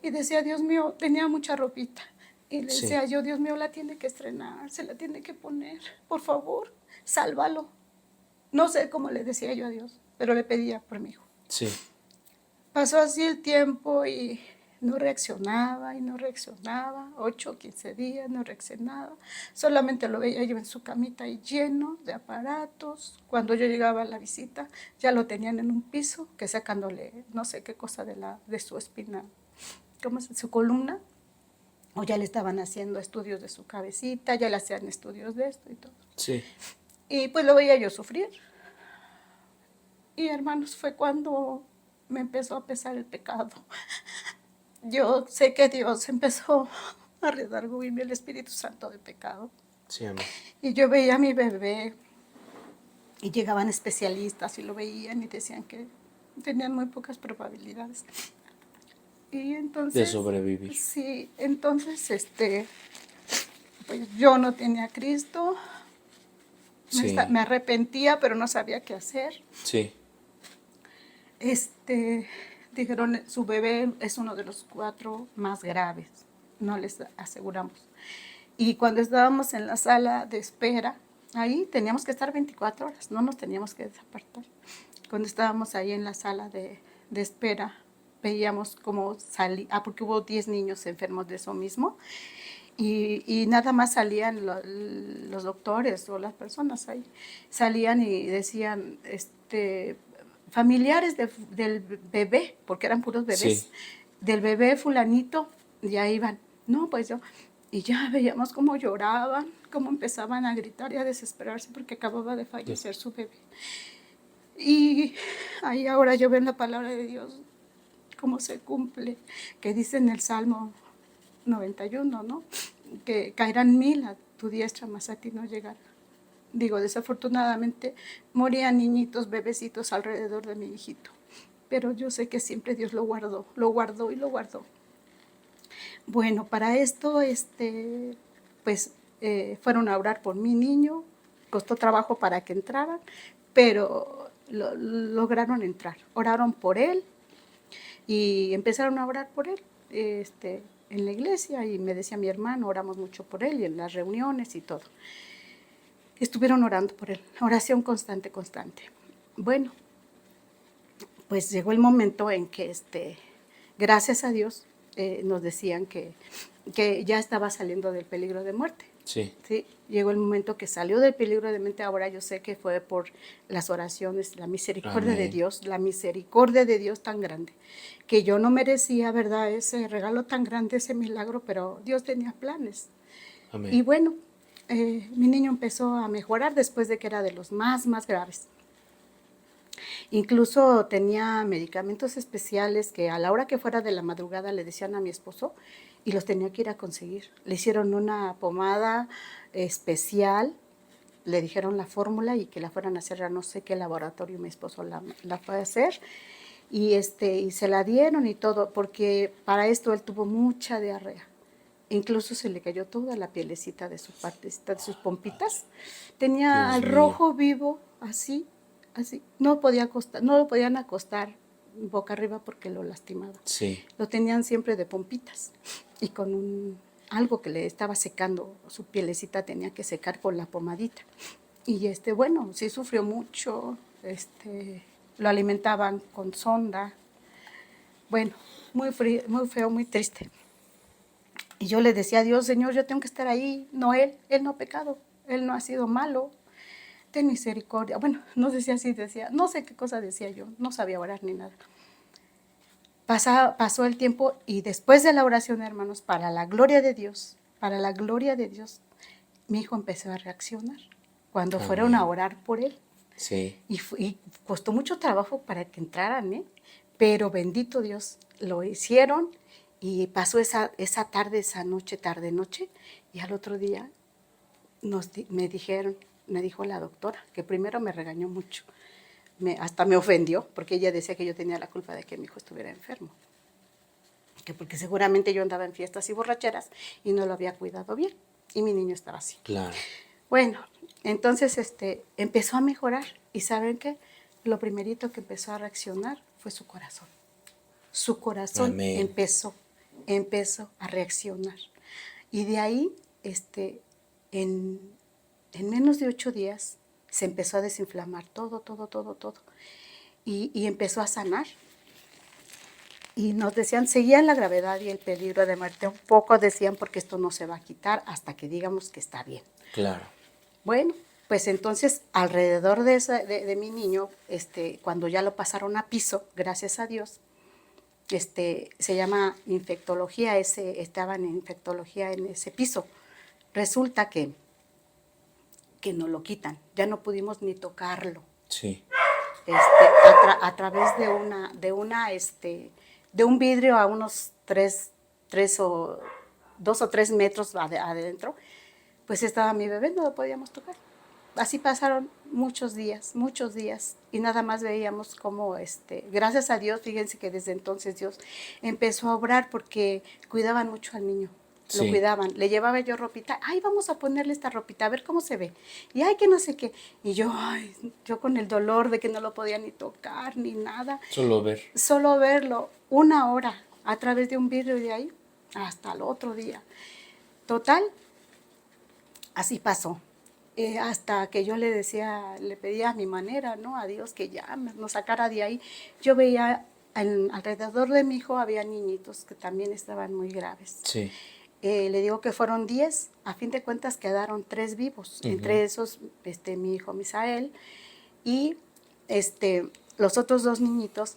y decía, Dios mío, tenía mucha ropita. Y le decía sí. Yo, Dios mío, la tiene que estrenar, se la tiene que poner, por favor, sálvalo. No sé cómo le decía yo a Dios, pero le pedía por mi hijo.
Sí.
Pasó así el tiempo y No reaccionaba y no reaccionaba, 8 o 15 días no reaccionaba. Solamente lo veía yo en su camita y lleno de aparatos. Cuando yo llegaba a la visita, ya lo tenían en un piso, que sacándole no sé qué cosa de su espina, ¿cómo es? Su columna, o ya le estaban haciendo estudios de su cabecita, ya le hacían estudios de esto y todo.
Sí.
Y pues lo veía yo sufrir. Y hermanos, fue cuando me empezó a pesar el pecado. Yo sé que Dios empezó a redarguirme el Espíritu Santo de pecado.
Sí, amén.
Y yo veía a mi bebé y llegaban especialistas y lo veían y decían que tenían muy pocas probabilidades. Y entonces,
de sobrevivir.
Sí, entonces, pues yo no tenía a Cristo,
Sí.
me arrepentía, pero no sabía qué hacer.
Sí.
Dijeron, su bebé es uno de los 4 más graves, no les aseguramos. Y cuando estábamos en la sala de espera, ahí teníamos que estar 24 horas, no nos teníamos que desapartar. Cuando estábamos ahí en la sala de espera, veíamos cómo salía, porque hubo 10 niños enfermos de eso mismo, y nada más salían los doctores o las personas ahí, salían y decían, familiares del bebé, porque eran puros bebés,
Sí.
del bebé fulanito, ya iban, no, pues yo, y ya veíamos cómo lloraban, cómo empezaban a gritar y a desesperarse porque acababa de fallecer su bebé. Y ahí ahora yo veo en la palabra de Dios cómo se cumple, que dice en el Salmo 91, ¿no? Que caerán 1000 a tu diestra, mas a ti no llegará. Digo, desafortunadamente morían niñitos, bebecitos alrededor de mi hijito, pero yo sé que siempre Dios lo guardó y lo guardó. Bueno, para esto, pues fueron a orar por mi niño, costó trabajo para que entraran, pero lograron entrar, oraron por él y empezaron a orar por él en la iglesia, y me decía mi hermano, oramos mucho por él y en las reuniones y todo. Estuvieron orando por él, oración constante. Bueno, pues llegó el momento en que, gracias a Dios, nos decían que ya estaba saliendo del peligro de muerte.
Sí.
Sí, llegó el momento que salió del peligro de muerte. Ahora yo sé que fue por las oraciones, la misericordia
Amén.
de Dios, la misericordia de Dios tan grande, que yo no merecía, ¿verdad?, ese regalo tan grande, ese milagro, pero Dios tenía planes.
Amén.
Y bueno, mi niño empezó a mejorar después de que era de los más graves. Incluso tenía medicamentos especiales que a la hora que fuera de la madrugada le decían a mi esposo y los tenía que ir a conseguir. Le hicieron una pomada especial, le dijeron la fórmula y que la fueran a hacer a no sé qué laboratorio. Mi esposo la fue a hacer y se la dieron y todo, porque para esto él tuvo mucha diarrea. Incluso se le cayó toda la pielecita de su partecita, de sus pompitas. Tenía
Dios
al
mío.
rojo vivo, así. No lo podían acostar boca arriba porque lo lastimaba.
Sí.
Lo tenían siempre de pompitas y con algo que le estaba secando su pielecita, tenía que secar con la pomadita. Y bueno, sí sufrió mucho, lo alimentaban con sonda. Bueno, muy feo, muy triste. Y yo le decía a Dios, Señor, yo tengo que estar ahí, no él no ha pecado, él no ha sido malo, ten misericordia. Bueno, no sé si así decía, no sé qué cosa decía yo, no sabía orar ni nada. Pasó el tiempo y después de la oración, hermanos, para la gloria de Dios, mi hijo empezó a reaccionar cuando
Amén.
fueron a orar por él.
Sí.
Y costó mucho trabajo para que entraran, pero bendito Dios, lo hicieron y pasó esa tarde, esa noche, tarde-noche, y al otro día me dijo la doctora, que primero me regañó mucho, hasta me ofendió, porque ella decía que yo tenía la culpa de que mi hijo estuviera enfermo, que porque seguramente yo andaba en fiestas y borracheras y no lo había cuidado bien, y mi niño estaba así.
Claro.
Bueno, entonces empezó a mejorar, y ¿saben qué? Lo primerito que empezó a reaccionar fue su corazón. Su corazón
Amén.
empezó a reaccionar. Y de ahí, en menos de 8 días, se empezó a desinflamar todo. Y empezó a sanar. Y nos decían, seguían la gravedad y el peligro de muerte. Un poco decían, porque esto no se va a quitar hasta que digamos que está bien.
Claro.
Bueno, pues entonces alrededor de mi niño, cuando ya lo pasaron a piso, gracias a Dios, se llama infectología, estaban en infectología en ese piso. Resulta que nos lo quitan, ya no pudimos ni tocarlo.
Sí.
A través de un vidrio a unos 2 o 3 metros adentro, pues estaba mi bebé, no lo podíamos tocar. Así pasaron muchos días, y nada más veíamos cómo, gracias a Dios, fíjense que desde entonces Dios empezó a obrar porque cuidaban mucho al niño. Lo
Sí.
cuidaban, le llevaba yo ropita, ay, vamos a ponerle esta ropita, a ver cómo se ve, y ay, que no sé qué, y yo con el dolor de que no lo podía ni tocar, ni nada. Solo verlo, 1 hora, a través de un vidrio, de ahí hasta el otro día. Total, así pasó. Hasta que yo le pedía a mi manera, ¿no? A Dios que ya nos sacara de ahí. Yo veía alrededor de mi hijo había niñitos que también estaban muy graves.
Sí.
Le digo que fueron 10, a fin de cuentas quedaron 3 vivos, entre esos mi hijo Misael y los otros 2 niñitos.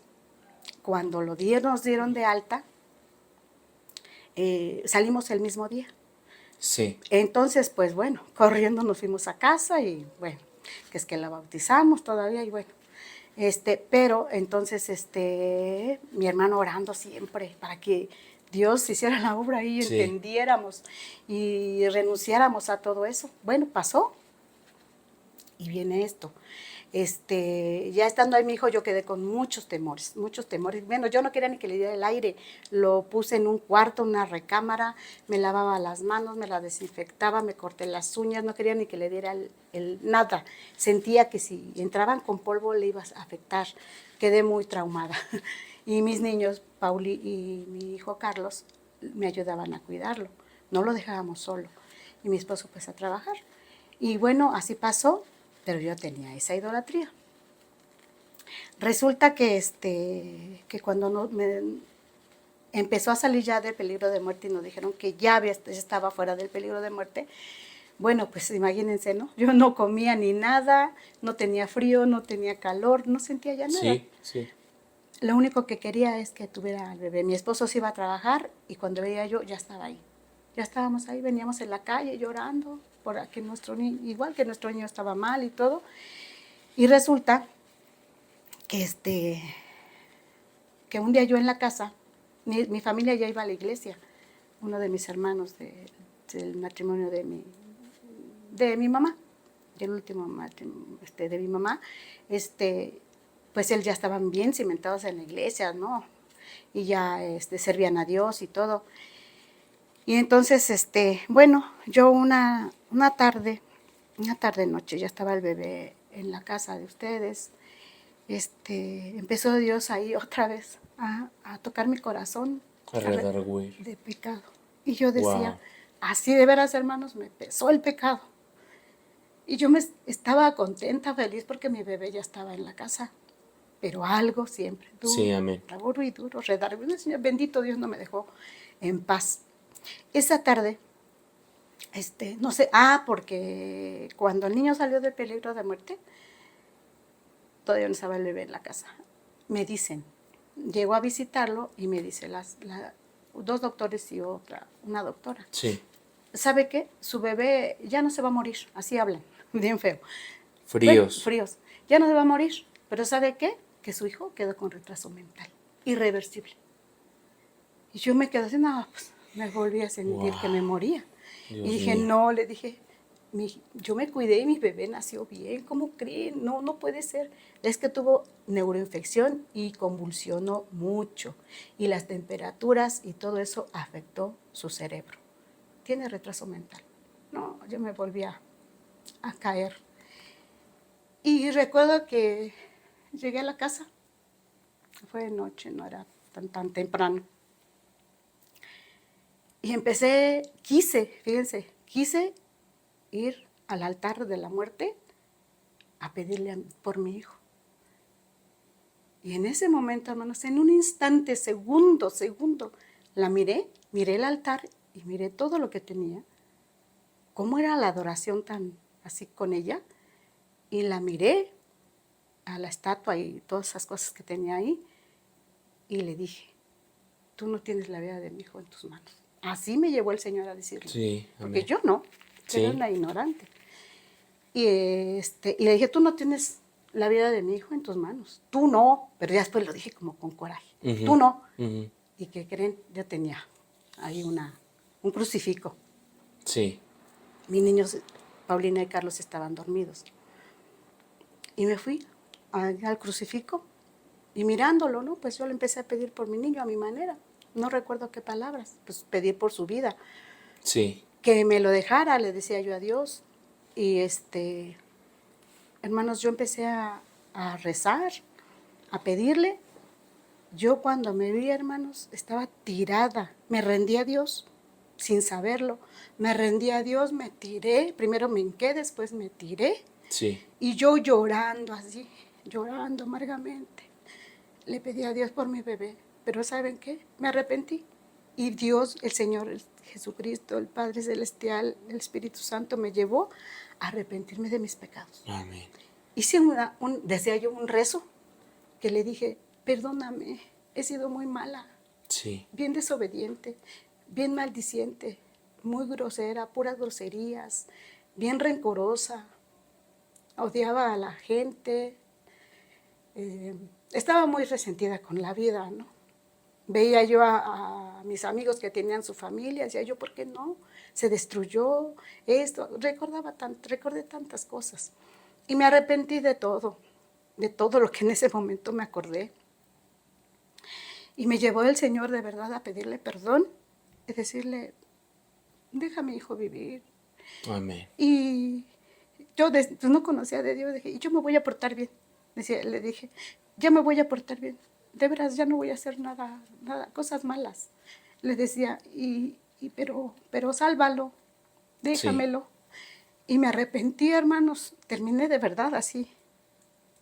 Cuando nos dieron de alta, salimos el mismo día.
Sí.
Entonces, pues bueno, corriendo nos fuimos a casa y bueno, que es que la bautizamos todavía y bueno, pero entonces mi hermano orando siempre para que Dios hiciera la obra y
Sí.
entendiéramos y renunciáramos a todo eso. Bueno, pasó y viene esto. Ya estando ahí mi hijo, yo quedé con muchos temores. Bueno, yo no quería ni que le diera el aire. Lo puse en un cuarto, una recámara, me lavaba las manos, me la desinfectaba, me corté las uñas, no quería ni que le diera nada. Sentía que si entraban con polvo le iba a afectar. Quedé muy traumada. Y mis niños, Pauli y mi hijo Carlos, me ayudaban a cuidarlo. No lo dejábamos solo. Y mi esposo pues a trabajar. Y bueno, así pasó, pero yo tenía esa idolatría. Resulta que cuando empezó a salir ya del peligro de muerte y nos dijeron que ya estaba fuera del peligro de muerte, bueno, pues imagínense, ¿no? Yo no comía ni nada, no tenía frío, no tenía calor, no sentía ya nada.
Sí, sí.
Lo único que quería es que tuviera al bebé. Mi esposo se iba a trabajar y cuando veía yo, ya estaba ahí. Ya estábamos ahí, veníamos en la calle llorando, porque igual que nuestro niño estaba mal y todo. Y resulta que un día yo en la casa, mi familia ya iba a la iglesia, uno de mis hermanos del matrimonio de mi mamá, del último matrimonio de mi mamá, pues él ya estaban bien cimentados en la iglesia, ¿no? Y ya servían a Dios y todo. Y entonces, bueno, yo una tarde noche, ya estaba el bebé en la casa de ustedes, empezó Dios ahí otra vez a tocar mi corazón de pecado. Y yo decía, wow, así de veras, hermanos, me pesó el pecado. Y yo estaba contenta, feliz, porque mi bebé ya estaba en la casa. Pero algo siempre, duro,
sí, amén.
duro y duro, Señor, bendito Dios no me dejó en paz. Esa tarde, no sé, porque cuando el niño salió del peligro de muerte, todavía no estaba el bebé en la casa. Me dicen, llego a visitarlo y me dice, 2 doctores y una doctora.
Sí.
¿Sabe qué? Su bebé ya no se va a morir, así hablan, bien feo.
Fríos.
Bueno, fríos. Ya no se va a morir, pero ¿sabe qué? Que su hijo quedó con retraso mental, irreversible. Y yo me quedé así, no, pues me volví a sentir que me moría. Dios y dije, mío. No, le dije, yo me cuidé y mi bebé nació bien, ¿cómo creen? No, no puede ser. Es que tuvo neuroinfección y convulsionó mucho. Y las temperaturas y todo eso afectó su cerebro. Tiene retraso mental. No, yo me volví a caer. Y recuerdo que llegué a la casa. Fue de noche, no era tan temprano. Y quise ir al altar de la muerte a pedirle por mi hijo. Y en ese momento, hermanos, en un instante, segundo, la miré el altar y miré todo lo que tenía. Cómo era la adoración tan así con ella. Y la miré a la estatua y todas esas cosas que tenía ahí. Y le dije, tú no tienes la vida de mi hijo en tus manos. Así me llevó el Señor a decirlo.
Sí,
porque
amén.
yo no,
Sí.
era una ignorante. Y le dije, tú no tienes la vida de mi hijo en tus manos. Tú no, pero ya después lo dije como con coraje. Tú no. ¿Y qué creen? Yo tenía ahí un crucifijo.
Sí.
Mis niños, Paulina y Carlos, estaban dormidos. Y me fui al crucifijo y mirándolo, ¿no? Pues yo le empecé a pedir por mi niño a mi manera. No recuerdo qué palabras, pues pedir por su vida.
Sí.
Que me lo dejara, le decía yo a Dios. Y hermanos, yo empecé a rezar, a pedirle. Yo cuando me vi, hermanos, estaba tirada. Me rendí a Dios sin saberlo. Me rendí a Dios, me tiré. Primero me hinqué, después me tiré.
Sí.
Y yo llorando así, llorando amargamente. Le pedí a Dios por mi bebé. Pero ¿saben qué? Me arrepentí. Y Dios, el Señor, el Jesucristo, el Padre Celestial, el Espíritu Santo me llevó a arrepentirme de mis pecados.
Amén.
Hice decía yo, un rezo que le dije, perdóname, he sido muy mala,
Sí.
bien desobediente, bien maldiciente, muy grosera, puras groserías, bien rencorosa, odiaba a la gente, estaba muy resentida con la vida, ¿no? Veía yo a mis amigos que tenían su familia, decía yo, ¿por qué no? Se destruyó esto, recordé tantas cosas. Y me arrepentí de todo lo que en ese momento me acordé. Y me llevó el Señor de verdad a pedirle perdón y decirle, deja a mi hijo vivir.
Amén.
Y yo no conocía de Dios, dije, y yo me voy a portar bien. Le dije, ya me voy a portar bien. De veras, ya no voy a hacer nada, cosas malas. Le decía, pero sálvalo, déjamelo. Sí. Y me arrepentí, hermanos. Terminé de verdad así,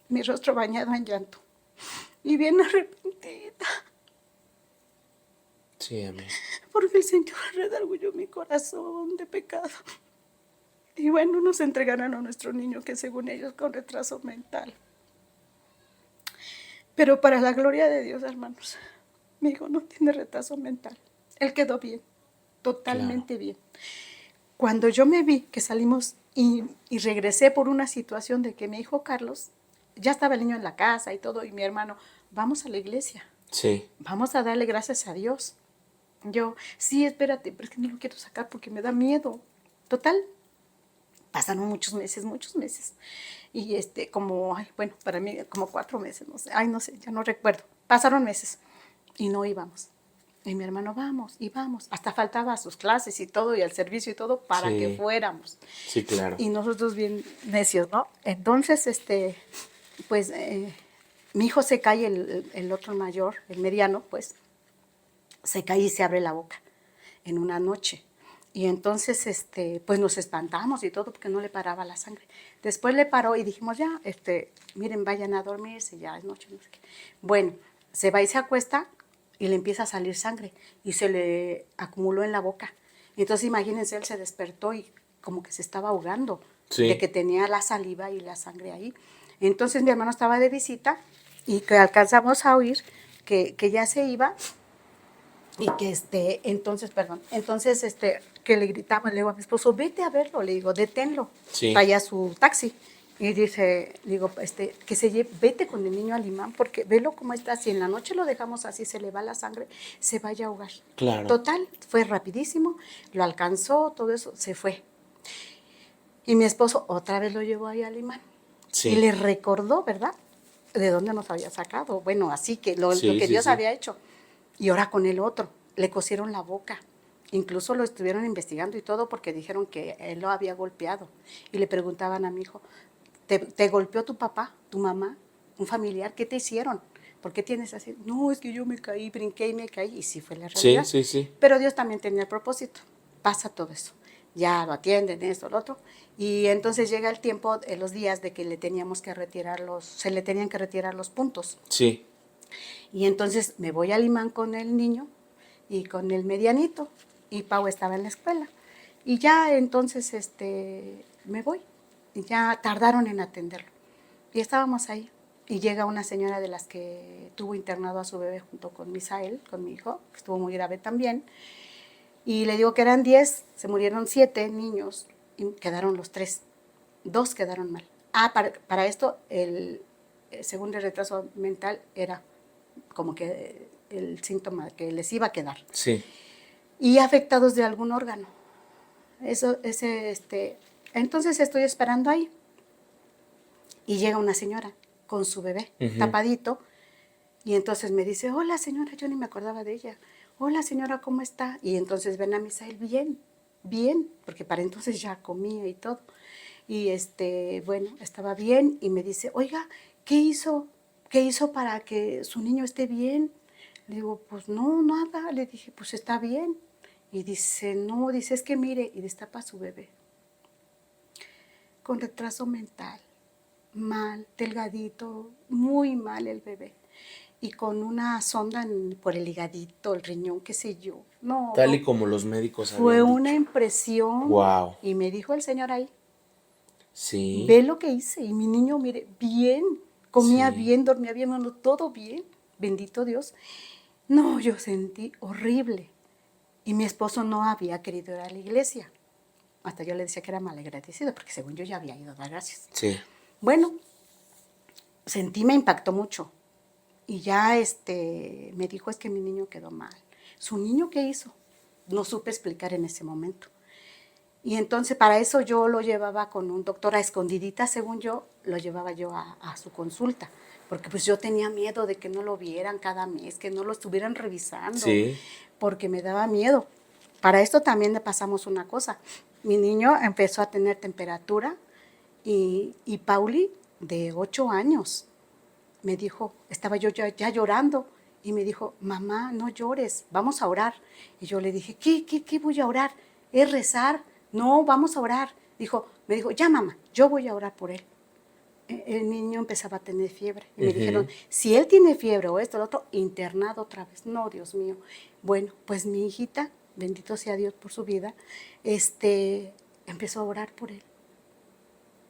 mi rostro bañado en llanto. Y bien arrepentida.
Sí, amén.
Porque el Señor redarguyó mi corazón de pecado. Y bueno, nos entregaron a nuestro niño que según ellos con retraso mental. Pero para la gloria de Dios, hermanos, mi hijo no tiene retraso mental. Él quedó bien, totalmente bien. Cuando yo me vi que salimos y regresé por una situación de que mi hijo Carlos, ya estaba el niño en la casa y todo, y mi hermano, vamos a la iglesia.
Sí.
Vamos a darle gracias a Dios. Yo, sí, espérate, pero es que no lo quiero sacar porque me da miedo. Total, pasaron muchos meses. Y para mí como 4 meses, no sé, ya no recuerdo. Pasaron meses y no íbamos. Y mi hermano, vamos, hasta faltaba a sus clases y todo, y al servicio y todo, para que fuéramos.
Sí, claro.
Y nosotros bien necios, ¿no? Entonces, pues, mi hijo se cae, el otro mayor, el mediano, pues, se cae y se abre la boca en una noche. Y entonces, pues nos espantamos y todo porque no le paraba la sangre. Después le paró y dijimos, ya, miren, vayan a dormirse, ya es noche, no sé qué. Bueno, se va y se acuesta y le empieza a salir sangre y se le acumuló en la boca. Entonces, imagínense, él se despertó y como que se estaba ahogando, de que tenía la saliva y la sangre ahí. Entonces, mi hermano estaba de visita y que alcanzamos a oír que ya se iba. Y que entonces que le gritamos, le digo a mi esposo, vete a verlo, le digo, deténlo. Traía su taxi. Y dice, digo, vete con el niño al imán, porque velo cómo está, si en la noche lo dejamos así, se le va la sangre, se vaya a ahogar.
Claro.
Total, fue rapidísimo, lo alcanzó, todo eso, se fue. Y mi esposo otra vez lo llevó ahí al imán. Sí. Y le recordó, ¿verdad?, de dónde nos había sacado. Bueno, así que lo que Dios había hecho. Y ahora con el otro, le cosieron la boca. Incluso lo estuvieron investigando y todo porque dijeron que él lo había golpeado. Y le preguntaban a mi hijo, ¿te golpeó tu papá, tu mamá, un familiar? ¿Qué te hicieron? ¿Por qué tienes así? No, es que yo me caí, brinqué y me caí. Y sí fue la realidad. Sí. Pero Dios también tenía el propósito. Pasa todo eso. Ya lo atienden, esto, lo otro. Y entonces llega el tiempo, los días de que se le tenían que retirar los puntos.
Sí.
Y entonces me voy al imán con el niño y con el medianito, y Pau estaba en la escuela. Y ya entonces me voy, y ya tardaron en atenderlo. Y estábamos ahí, y llega una señora de las que tuvo internado a su bebé junto con Misael, con mi hijo, que estuvo muy grave también, y le digo que eran 10, se murieron 7 niños, y quedaron los 3, 2 quedaron mal. Para esto, según el retraso mental, era como que el síntoma que les iba a quedar.
Sí.
Y afectados de algún órgano. Entonces estoy esperando ahí. Y llega una señora con su bebé, tapadito, y entonces me dice, hola señora, yo ni me acordaba de ella. Hola señora, ¿cómo está? Y entonces ven a Misael, bien, bien, porque para entonces ya comía y todo. Y bueno, estaba bien y me dice, oiga, ¿qué hizo? ¿Qué hizo para que su niño esté bien? Le digo, pues no, nada. Le dije, pues está bien. Y dice, no, dice, es que mire, y destapa a su bebé. Con retraso mental, mal, delgadito, muy mal el bebé. Y con una sonda por el higadito, el riñón, qué sé yo. No,
Tal y como los médicos
fue
habían
una
dicho.
impresión.
Wow.
Y me dijo el señor ahí,
Sí.
ve lo que hice. Y mi niño, mire, bien, comía
Sí.
bien, dormía bien, no, todo bien. Bendito Dios. No, yo sentí horrible. Y mi esposo no había querido ir a la iglesia. Hasta yo le decía que era malagradecido, porque según yo ya había ido a dar gracias.
Sí.
Bueno, me impactó mucho. Y ya me dijo, es que mi niño quedó mal. ¿Su niño qué hizo? No supe explicar en ese momento. Y entonces para eso yo lo llevaba con un doctor a escondidita, según yo, lo llevaba yo a su consulta. Porque pues yo tenía miedo de que no lo vieran cada mes, que no lo estuvieran revisando,
Sí.
porque me daba miedo. Para esto también le pasamos una cosa. Mi niño empezó a tener temperatura y Pauli, de 8 años, me dijo, estaba yo ya llorando, y me dijo, mamá, no llores, vamos a orar. Y yo le dije, ¿qué voy a orar? ¿Es rezar? No, vamos a orar. Me dijo, ya mamá, yo voy a orar por él. El niño empezaba a tener fiebre. Y me dijeron, si él tiene fiebre o esto, lo otro, internado otra vez. No, Dios mío. Bueno, pues mi hijita, bendito sea Dios por su vida, empezó a orar por él.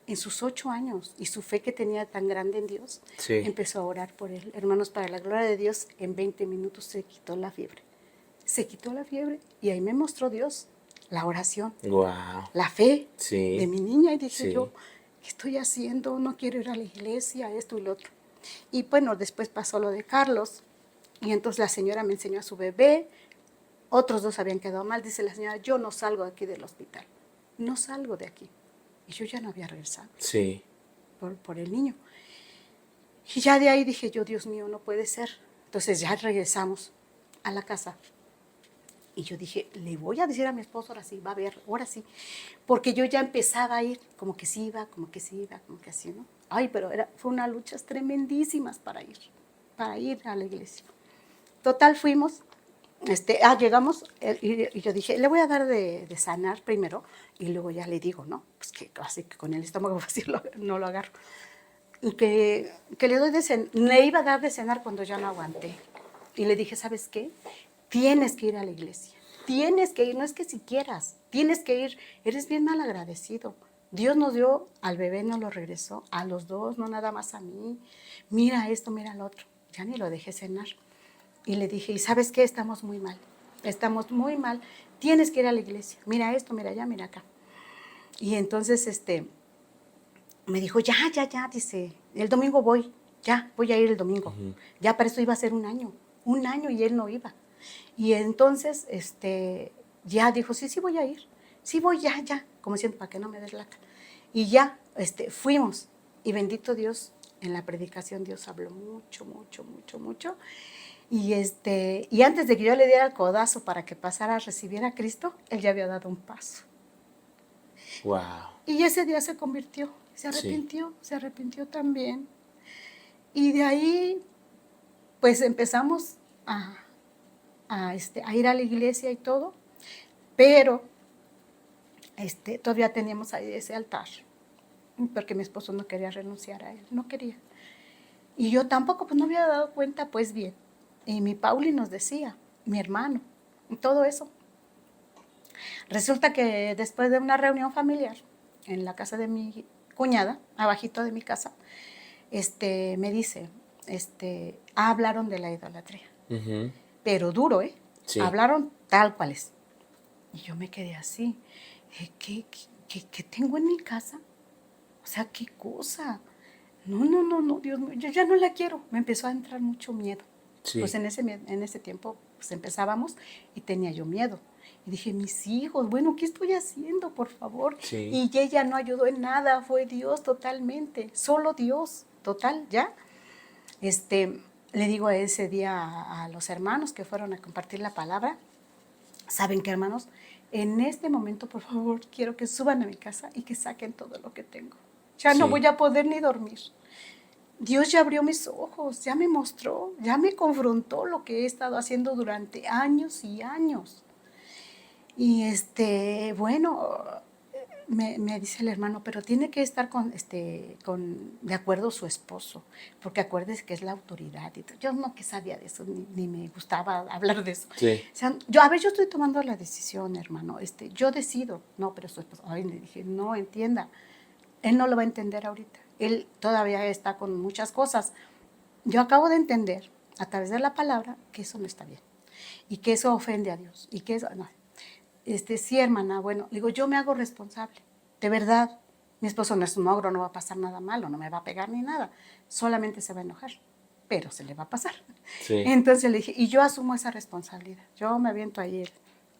En sus 8 años, y su fe que tenía tan grande en Dios,
Sí.
empezó a orar por él. Hermanos, para la gloria de Dios, en 20 minutos se quitó la fiebre. Se quitó la fiebre y ahí me mostró Dios la oración,
Wow.
la fe
Sí.
de mi niña. Y dije
Sí.
yo, ¿qué estoy haciendo? No quiero ir a la iglesia, esto y lo otro. Y bueno, después pasó lo de Carlos, y entonces la señora me enseñó a su bebé. Otros 2 habían quedado mal. Dice la señora, yo no salgo de aquí del hospital. No salgo de aquí. Y yo ya no había regresado.
Sí.
Por el niño. Y ya de ahí dije yo, Dios mío, no puede ser. Entonces ya regresamos a la casa. Y yo dije, le voy a decir a mi esposo, ahora sí, va a ver, ahora sí. Porque yo ya empezaba a ir, como que sí iba, como que sí iba, como que así, ¿no? Ay, pero fue unas luchas tremendísimas para ir a la iglesia. Total, fuimos, llegamos, y yo dije, le voy a dar de sanar primero, y luego ya le digo, ¿no? Pues que así que con el estómago vacío no lo agarro. Y que le doy le iba a dar de cenar cuando ya no aguanté. Y le dije, ¿sabes qué? Tienes que ir a la iglesia. Tienes que ir, no es que si quieras, tienes que ir. Eres bien mal agradecido. Dios nos dio al bebé, nos lo regresó, a los 2, no nada más a mí. Mira esto, mira lo otro. Ya ni lo dejé cenar. Y le dije, ¿y sabes qué? Estamos muy mal. Estamos muy mal. Tienes que ir a la iglesia. Mira esto, mira allá, mira acá. Y entonces, me dijo, ya, dice, el domingo voy a ir el domingo. Ya para eso iba a ser un año y él no iba. Y entonces, ya dijo, sí voy a ir, sí voy, ya, como siento, para que no me des lata. Y ya, fuimos, y bendito Dios, en la predicación Dios habló mucho, mucho, mucho, mucho. Y antes de que yo le diera el codazo para que pasara a recibir a Cristo, él ya había dado un paso.
Wow.
Y ese día se convirtió, se arrepintió también. Y de ahí, pues empezamos a ir a la iglesia y todo, pero todavía teníamos ahí ese altar, porque mi esposo no quería renunciar a él, no quería. Y yo tampoco, pues no me había dado cuenta, pues bien. Y mi Pauli nos decía, mi hermano, y todo eso. Resulta que después de una reunión familiar en la casa de mi cuñada, abajito de mi casa, me dice, hablaron de la idolatría.
Ujú.
Pero duro, ¿eh?
Sí.
Hablaron tal cual es. Y yo me quedé así. ¿Qué tengo en mi casa? O sea, ¿qué cosa? No, Dios mío, yo ya no la quiero. Me empezó a entrar mucho miedo. Pues
Sí.
en ese tiempo pues empezábamos y tenía yo miedo. Y dije, mis hijos, bueno, ¿qué estoy haciendo, por favor?
Sí.
Y ella no ayudó en nada, fue Dios totalmente, solo Dios, total, ¿ya? Le digo a ese día a los hermanos que fueron a compartir la palabra, ¿saben qué, hermanos? En este momento, por favor, quiero que suban a mi casa y que saquen todo lo que tengo. Ya no
Sí.
voy a poder ni dormir. Dios ya abrió mis ojos, ya me mostró, ya me confrontó lo que he estado haciendo durante años y años. Y bueno, me dice el hermano, pero tiene que estar de acuerdo su esposo, porque acuérdese que es la autoridad. Y yo no que sabía de eso, ni me gustaba hablar de eso.
Sí.
O sea, yo estoy tomando la decisión, hermano, yo decido. No, pero su esposo, ay, le dije, no entienda, él no lo va a entender ahorita. Él todavía está con muchas cosas. Yo acabo de entender, a través de la palabra, que eso no está bien. Y que eso ofende a Dios. Y que eso, no. Sí, hermana, bueno, digo, yo me hago responsable. De verdad, mi esposo no es un ogro, no va a pasar nada malo, no me va a pegar ni nada. Solamente se va a enojar, pero se le va a pasar.
Sí.
Entonces le dije, y yo asumo esa responsabilidad. Yo me aviento ahí el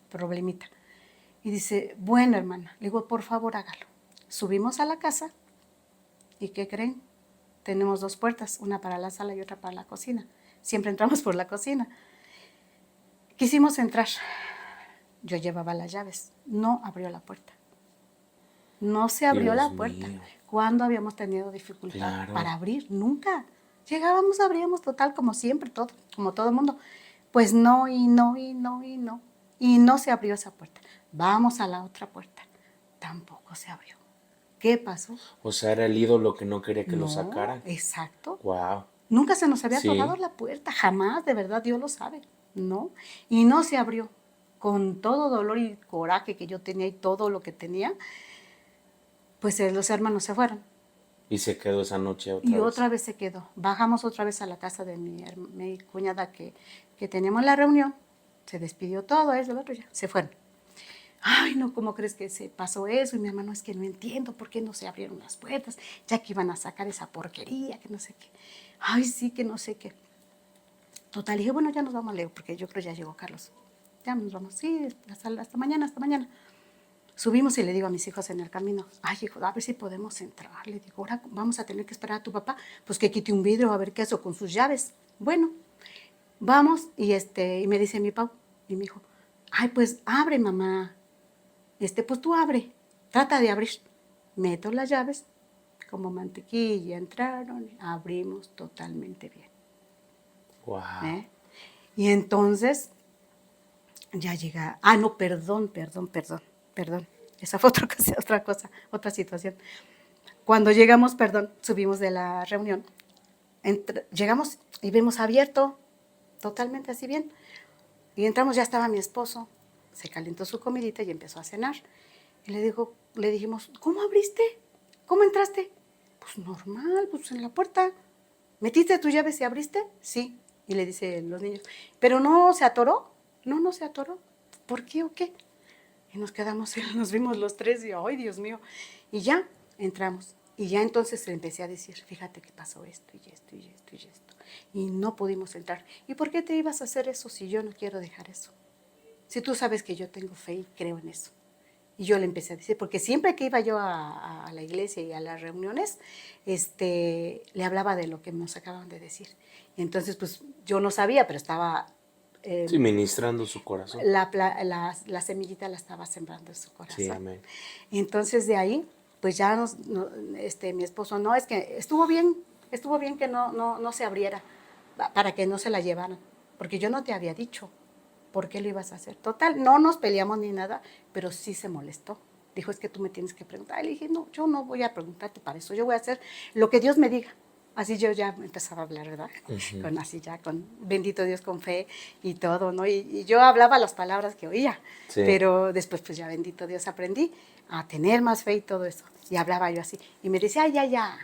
problemita. Y dice, bueno, hermana, le digo, por favor, hágalo. Subimos a la casa y ¿qué creen? Tenemos dos puertas, una para la sala y otra para la cocina. Siempre entramos por la cocina. Quisimos entrar. Yo llevaba las llaves. No abrió la puerta. No se abrió
Dios
la puerta.
mío.
¿Cuándo habíamos tenido dificultad
Claro.
para abrir? Nunca. Llegábamos, abríamos total como siempre, todo, como todo el mundo. Pues no, y no, y no, y no. Y no se abrió esa puerta. Vamos a la otra puerta. Tampoco se abrió. ¿Qué pasó?
O sea, era el ídolo que no quería que lo
No,
sacaran.
exacto.
Wow.
Nunca se nos había
Sí.
atorado la puerta, jamás, de verdad, Dios lo sabe, ¿no? Y no se abrió. Con todo dolor y coraje que yo tenía y todo lo que tenía, pues los hermanos se fueron.
Y se quedó esa noche otra
Y
vez.
otra vez se quedó. Bajamos otra vez a la casa de mi cuñada que teníamos la reunión. Se despidió todo, eso, lo otro, ya. Se fueron. Ay, no, ¿cómo crees que se pasó eso? Y mi hermano, es que no entiendo por qué no se abrieron las puertas, ya que iban a sacar esa porquería, que no sé qué. Ay, sí, que no sé qué. Total, dije, bueno, ya nos vamos, Leo, porque yo creo ya llegó Carlos. Ya nos vamos, sí, hasta mañana, hasta mañana. Subimos y le digo a mis hijos en el camino, ay, hijo, a ver si podemos entrar. Le digo, ahora vamos a tener que esperar a tu papá, pues que quite un vidrio a ver qué hace con sus llaves. Bueno, vamos, y me dice mi Pau, y mi hijo, ay, pues abre, mamá. Pues tú abre, trata de abrir. Meto las llaves, como mantequilla, entraron, abrimos totalmente bien.
Wow.
Y entonces ya llega, no, perdón. Esa fue otra cosa, otra situación. Cuando llegamos, subimos de la reunión, llegamos y vemos abierto, totalmente así bien. Y entramos, ya estaba mi esposo, se calentó su comidita y empezó a cenar. Y le dijimos, ¿cómo abriste? ¿Cómo entraste? Pues normal, pues en la puerta. ¿Metiste tus llaves y abriste? Sí. Y le dicen los niños, ¿pero no se atoró? No se atoró. ¿Por qué o qué? Y nos quedamos, nos vimos los tres y, ¡ay, Dios mío! Y ya entramos. Y ya entonces le empecé a decir, fíjate que pasó esto y esto y esto y esto. Y no pudimos entrar. ¿Y por qué te ibas a hacer eso si yo no quiero dejar eso? Si tú sabes que yo tengo fe y creo en eso. Y yo le empecé a decir, porque siempre que iba yo a la iglesia y a las reuniones, le hablaba de lo que nos acaban de decir. Y entonces, pues yo no sabía, pero estaba...
Sí, ministrando su corazón.
La semillita la estaba sembrando en su corazón.
Sí, amén.
Y entonces de ahí, pues ya mi esposo, no, es que estuvo bien que no se abriera, para que no se la llevaran, porque yo no te había dicho. ¿Por qué lo ibas a hacer? Total, no nos peleamos ni nada, pero sí se molestó. Dijo, es que tú me tienes que preguntar. Y le dije, no, yo no voy a preguntarte para eso. Yo voy a hacer lo que Dios me diga. Así yo ya empezaba a hablar, ¿verdad?
Ujú.
Con así ya, con bendito Dios, con fe y todo, ¿no? Y yo hablaba las palabras que oía,
Sí.
pero después pues ya bendito Dios aprendí a tener más fe y todo eso. Y hablaba yo así. Y me decía, ay, ya, ya,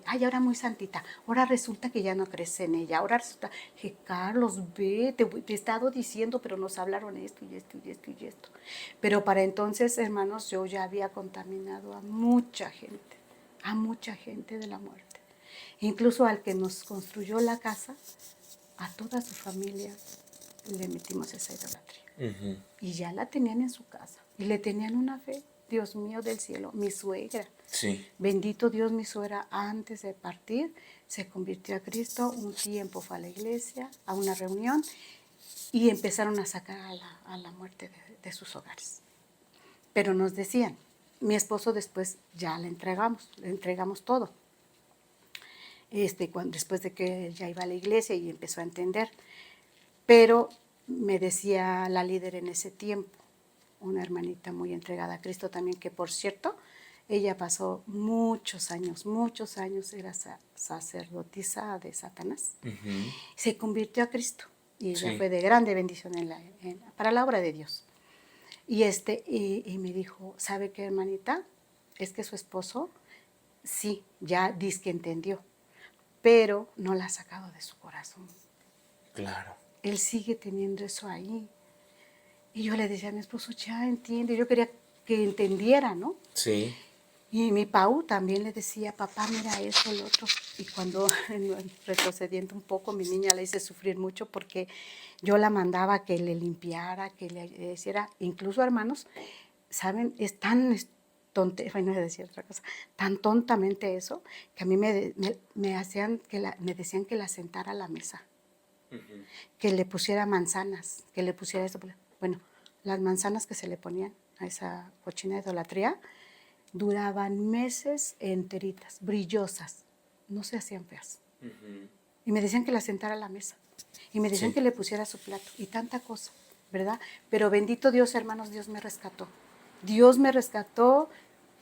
ay, ahora muy santita. Ahora resulta que ya no crees en ella. Ahora resulta que Carlos, ve, te he estado diciendo, pero nos hablaron esto y esto y esto y esto. Pero para entonces, hermanos, yo ya había contaminado a mucha gente de la muerte. Incluso al que nos construyó la casa, a toda su familia le metimos esa idolatría.
Ujú.
Y ya la tenían en su casa. Y le tenían una fe. Dios mío del cielo, mi suegra.
Sí.
Bendito Dios, mi suegra antes de partir se convirtió a Cristo. Un tiempo fue a la iglesia, a una reunión, y empezaron a sacar a la muerte de sus hogares. Pero nos decían, mi esposo después ya le entregamos todo. Después de que él ya iba a la iglesia y empezó a entender. Pero me decía la líder en ese tiempo, una hermanita muy entregada a Cristo también, que por cierto, ella pasó muchos años, era sacerdotisa de Satanás.
Ujú.
Se convirtió a Cristo y ella
Sí.
fue de grande bendición para la obra de Dios. Y me dijo, ¿sabe qué, hermanita? Es que su esposo, sí, ya dice que entendió, pero no la ha sacado de su corazón.
Claro.
Él sigue teniendo eso ahí. Y yo le decía a mi esposo, ya entiende, yo quería que entendiera, ¿no?
Sí.
Y mi Pau también le decía, papá, mira eso, lo otro. Y cuando, retrocediendo un poco, mi niña la hice sufrir mucho porque yo la mandaba a que le limpiara, que le hiciera, incluso hermanos, ¿saben? Es tan bueno, decir otra cosa, tan tontamente eso, que a mí me hacían me decían que la sentara a la mesa,
Ujú.
que le pusiera manzanas, que le pusiera esto. Bueno, las manzanas que se le ponían a esa cochina de idolatría duraban meses enteritas, brillosas, no se hacían feas.
Ujú.
Y me decían que la sentara a la mesa, y me decían
Sí.
que le pusiera su plato, y tanta cosa, ¿verdad? Pero bendito Dios, hermanos, Dios me rescató. Dios me rescató,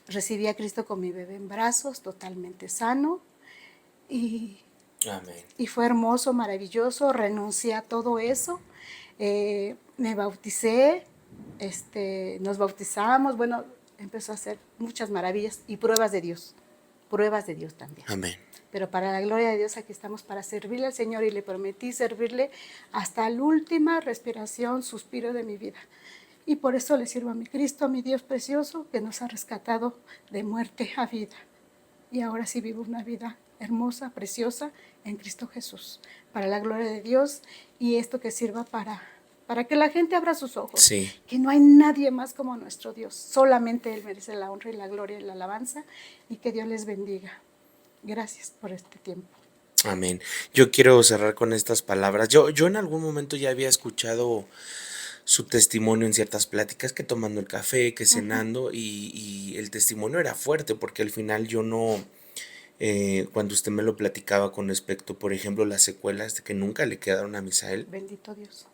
recibí a Cristo con mi bebé en brazos, totalmente sano, y
Amén.
y fue hermoso, maravilloso, renuncié a todo eso, me bauticé, nos bautizamos, bueno, empezó a hacer muchas maravillas y pruebas de Dios también.
Amén.
Pero para la gloria de Dios aquí estamos para servirle al Señor y le prometí servirle hasta la última respiración, suspiro de mi vida. Y por eso le sirvo a mi Cristo, a mi Dios precioso, que nos ha rescatado de muerte a vida. Y ahora sí vivo una vida hermosa, preciosa en Cristo Jesús, para la gloria de Dios, y esto que sirva para que la gente abra sus ojos,
Sí.
que no hay nadie más como nuestro Dios, solamente Él merece la honra y la gloria y la alabanza, y que Dios les bendiga. Gracias por este tiempo.
Amén. Yo quiero cerrar con estas palabras. Yo en algún momento ya había escuchado su testimonio en ciertas pláticas, que tomando el café, que
Ujú.
cenando, y el testimonio era fuerte, porque al final yo no, cuando usted me lo platicaba con respecto, por ejemplo, las secuelas de que nunca le quedaron a Misael.
Bendito Dios.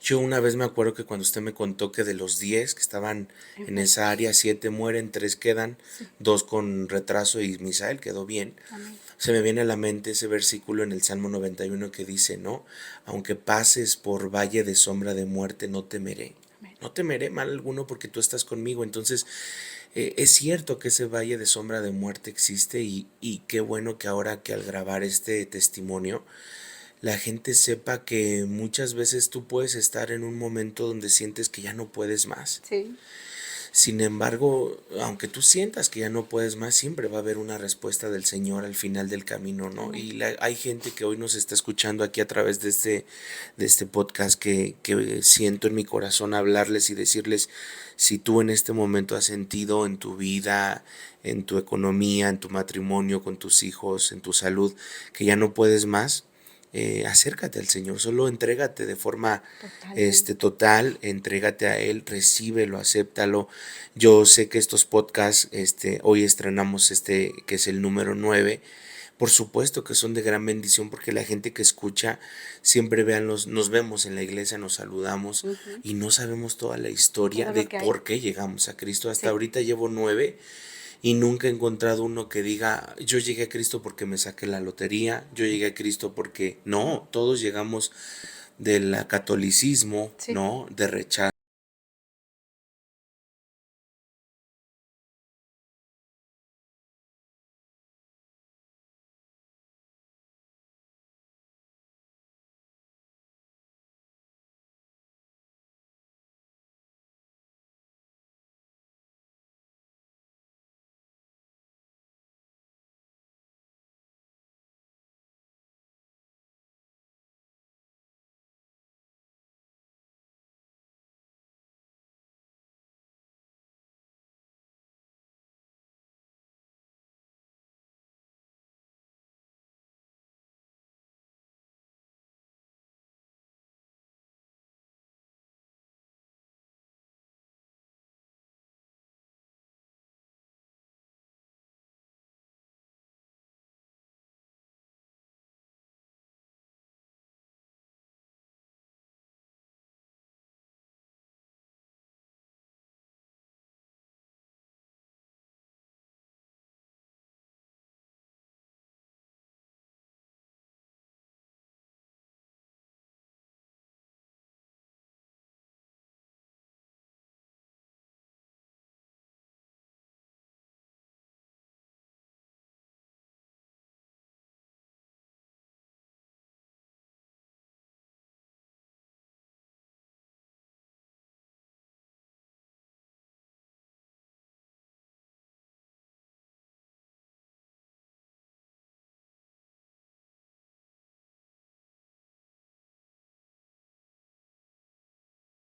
Yo una vez me acuerdo que cuando usted me contó que de los 10 que estaban en esa área, 7 mueren, 3 quedan,
Sí.
2 con retraso y Misael quedó bien.
Amén.
Se me viene a la mente ese versículo en el Salmo 91 que dice, ¿no? Aunque pases por valle de sombra de muerte, no temeré.
Amén.
No temeré mal alguno porque tú estás conmigo. Entonces, es cierto que ese valle de sombra de muerte existe y qué bueno que ahora que al grabar este testimonio, la gente sepa que muchas veces tú puedes estar en un momento donde sientes que ya no puedes más.
Sí.
Sin embargo, aunque tú sientas que ya no puedes más, siempre va a haber una respuesta del Señor al final del camino, ¿no?
Amén.
Y hay gente que hoy nos está escuchando aquí a través de este podcast que siento en mi corazón hablarles y decirles, si tú en este momento has sentido en tu vida, en tu economía, en tu matrimonio, con tus hijos, en tu salud, que ya no puedes más, acércate al Señor, solo entrégate de forma total, entrégate a Él, recíbelo, acéptalo. Yo sé que estos podcasts, hoy estrenamos que es el número 9. Por supuesto que son de gran bendición porque la gente que escucha siempre nos vemos en la iglesia, nos saludamos y no sabemos toda la historia
Todo lo
de
que hay.
por qué llegamos a Cristo. Hasta
Sí.
ahorita llevo 9 y nunca he encontrado uno que diga, yo llegué a Cristo porque me saqué la lotería, yo llegué a Cristo porque no, todos llegamos del catolicismo,
Sí.
¿no? De rechazo.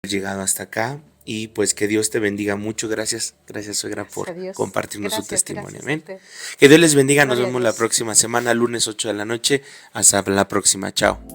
Llegado hasta acá y pues que Dios te bendiga mucho. Gracias, gracias suegra
Gracias a
por
Dios.
compartirnos su
Gracias,
testimonio.
gracias a
Amén.
usted.
Que Dios les bendiga. Nos
Gloria a
vemos la
Dios.
próxima semana, lunes 8 de la noche. Hasta la próxima. Chao.